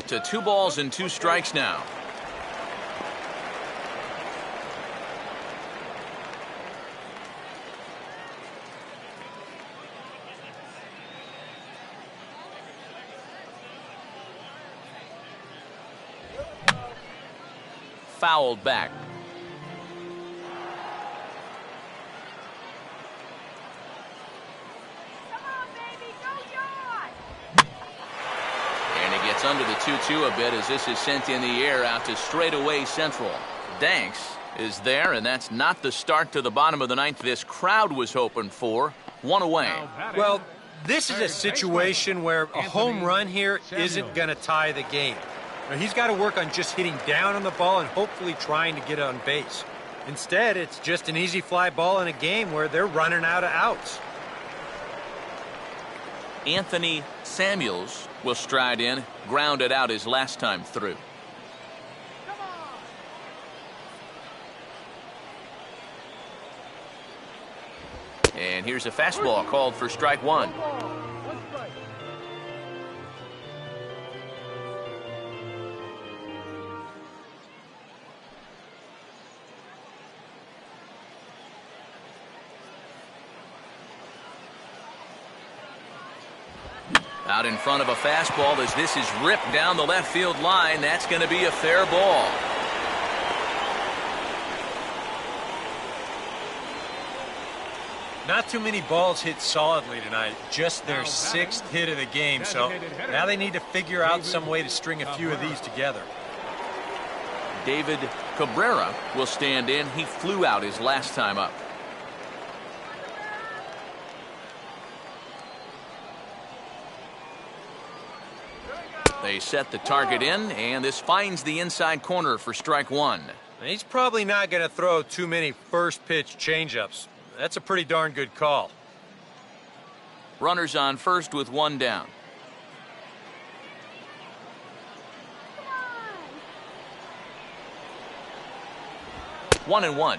to 2 balls and 2 strikes now. Fouled back. And he gets under the 2-2 a bit as this is sent in the air out to straightaway central. Danks is there, and that's not the start to the bottom of the 9th this crowd was hoping for. 1 away. Well, this is a situation where a home run here isn't going to tie the game. Now, he's got to work on just hitting down on the ball and hopefully trying to get on base. Instead, it's just an easy fly ball in a game where they're running out of outs. Anthony Samuels will stride in, grounded out his last time through. And here's a fastball called for strike one. Out in front of a fastball as this is ripped down the left field line. That's going to be a fair ball. Not too many balls hit solidly tonight. Just their 6th hit of the game. So now they need to figure out some way to string a few of these together. David Cabrera will stand in. He flew out his last time up. They set the target in, and this finds the inside corner for strike one. He's probably not going to throw too many first pitch changeups. That's a pretty darn good call. Runners on first with one down. One and one.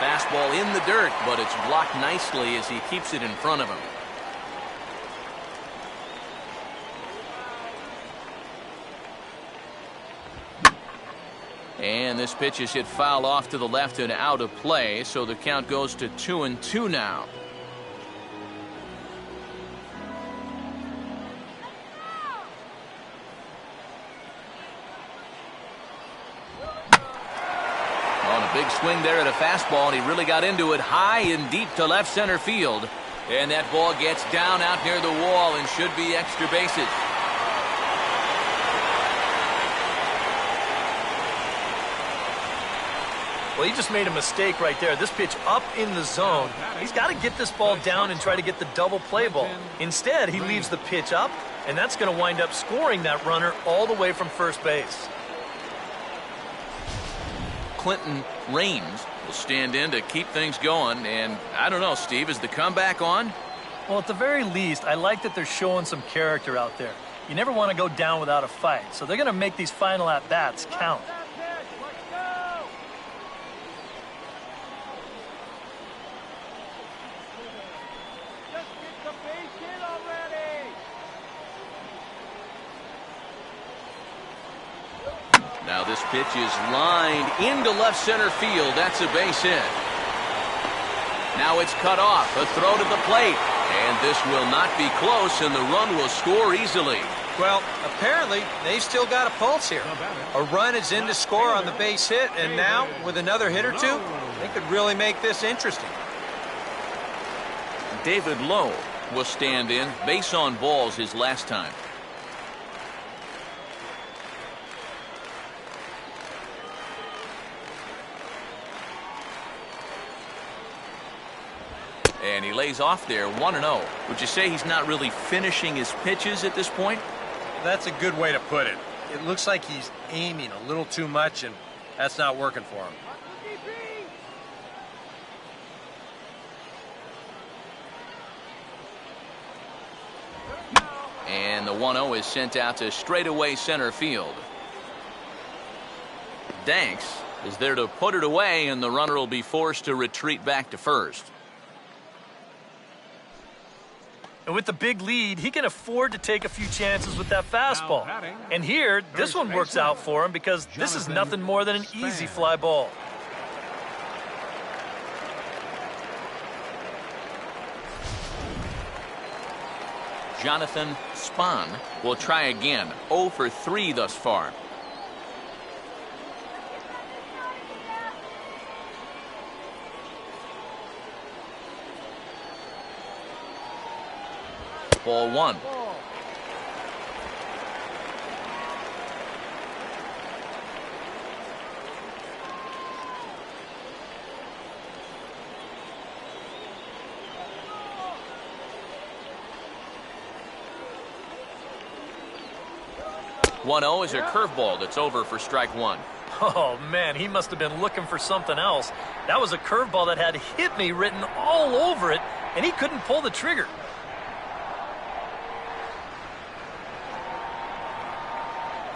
Fastball in the dirt, but it's blocked nicely as he keeps it in front of him. And this pitch is hit foul off to the left and out of play, so the count goes to 2-2 now. Big swing there at a fastball, and he really got into it high and deep to left center field. And that ball gets down out near the wall and should be extra bases. Well, he just made a mistake right there. This pitch up in the zone. He's got to get this ball down and try to get the double play ball. Instead, he leaves the pitch up, and that's going to wind up scoring that runner all the way from first base. Clinton Raines will stand in to keep things going, and I don't know, Steve, is the comeback on? Well, at the very least, I like that they're showing some character out there. You never want to go down without a fight, so they're going to make these final at-bats count. Now this pitch is lined into left center field. That's a base hit. Now it's cut off. A throw to the plate. And this will not be close, and the run will score easily. Well, apparently, they've still got a pulse here. A run is in to score on the base hit, and now, with another hit or two, they could really make this interesting. David Lowe will stand in. Base on balls his last time. And he lays off there, 1-0. Would you say he's not really finishing his pitches at this point? That's a good way to put it. It looks like he's aiming a little too much, and that's not working for him. And the 1-0 is sent out to straightaway center field. Danks is there to put it away, and the runner will be forced to retreat back to first. And with the big lead, he can afford to take a few chances with that fastball. And here, this one works out for him because this is nothing more than an easy fly ball. Jonathan Spahn will try again. 0 for 3 thus far. Ball one. 1-0 is a curveball that's over for strike one. Oh, man, he must have been looking for something else. That was a curveball that had "hit me" written all over it, and he couldn't pull the trigger.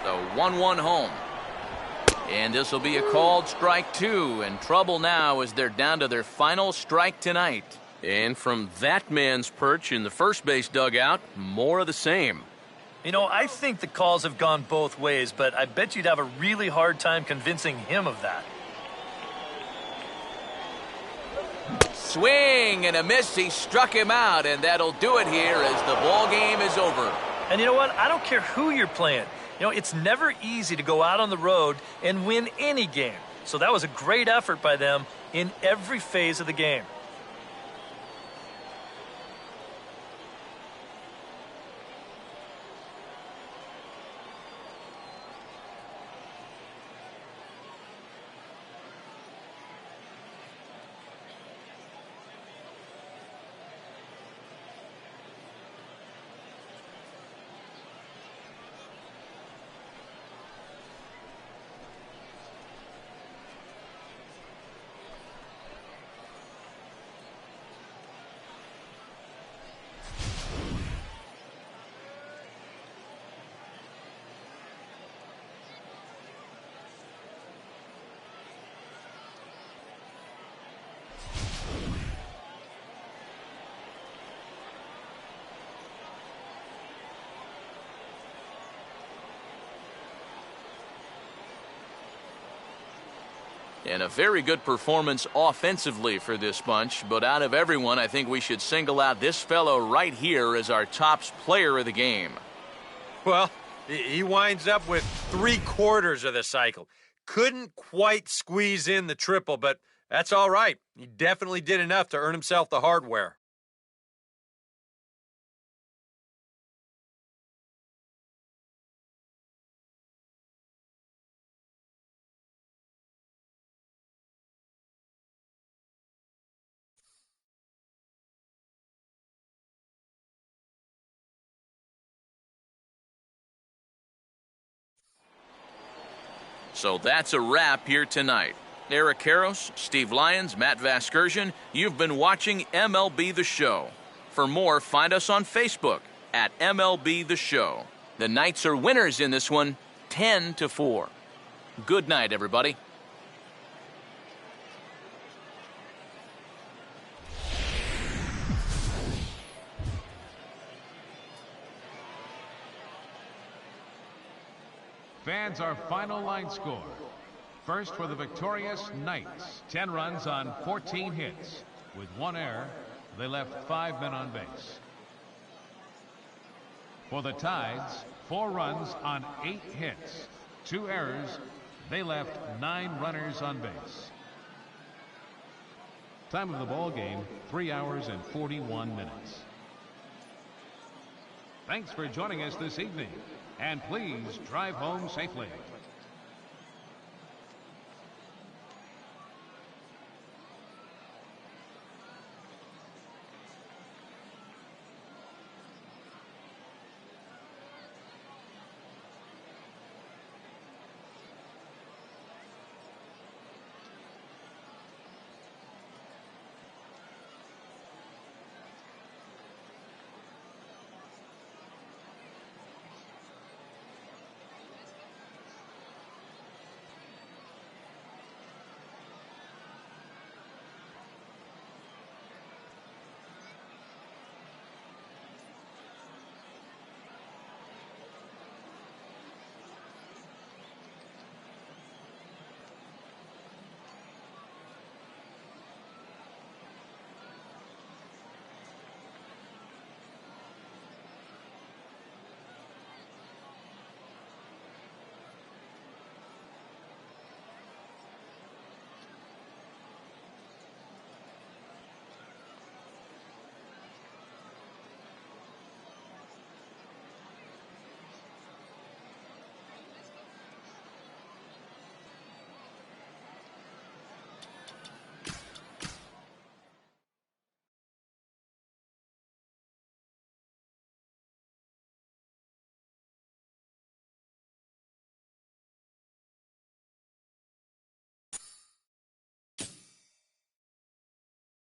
The 1-1 home. And this will be a called strike two, and trouble now as they're down to their final strike tonight. And from that man's perch in the first base dugout, more of the same. You know, I think the calls have gone both ways, but I bet you'd have a really hard time convincing him of that. Swing and a miss. He struck him out, and that'll do it here as the ball game is over. And you know what? I don't care who you're playing. You know, it's never easy to go out on the road and win any game. So that was a great effort by them in every phase of the game. And a very good performance offensively for this bunch. But out of everyone, I think we should single out this fellow right here as our top player of the game. Well, he winds up with 3/4 of the cycle. Couldn't quite squeeze in the triple, but that's all right. He definitely did enough to earn himself the hardware. So that's a wrap here tonight. Eric Karros, Steve Lyons, Matt Vasgersian, you've been watching MLB The Show. For more, find us on Facebook at MLB The Show. The Knights are winners in this one, 10-4. Good night, everybody. Fans, our final line score. First for the victorious Knights, 10 runs on 14 hits. With 1 error, they left 5 men on base. For the Tides, 4 runs on 8 hits. 2 errors, they left 9 runners on base. Time of the ball game, 3 hours and 41 minutes. Thanks for joining us this evening, and please drive home safely.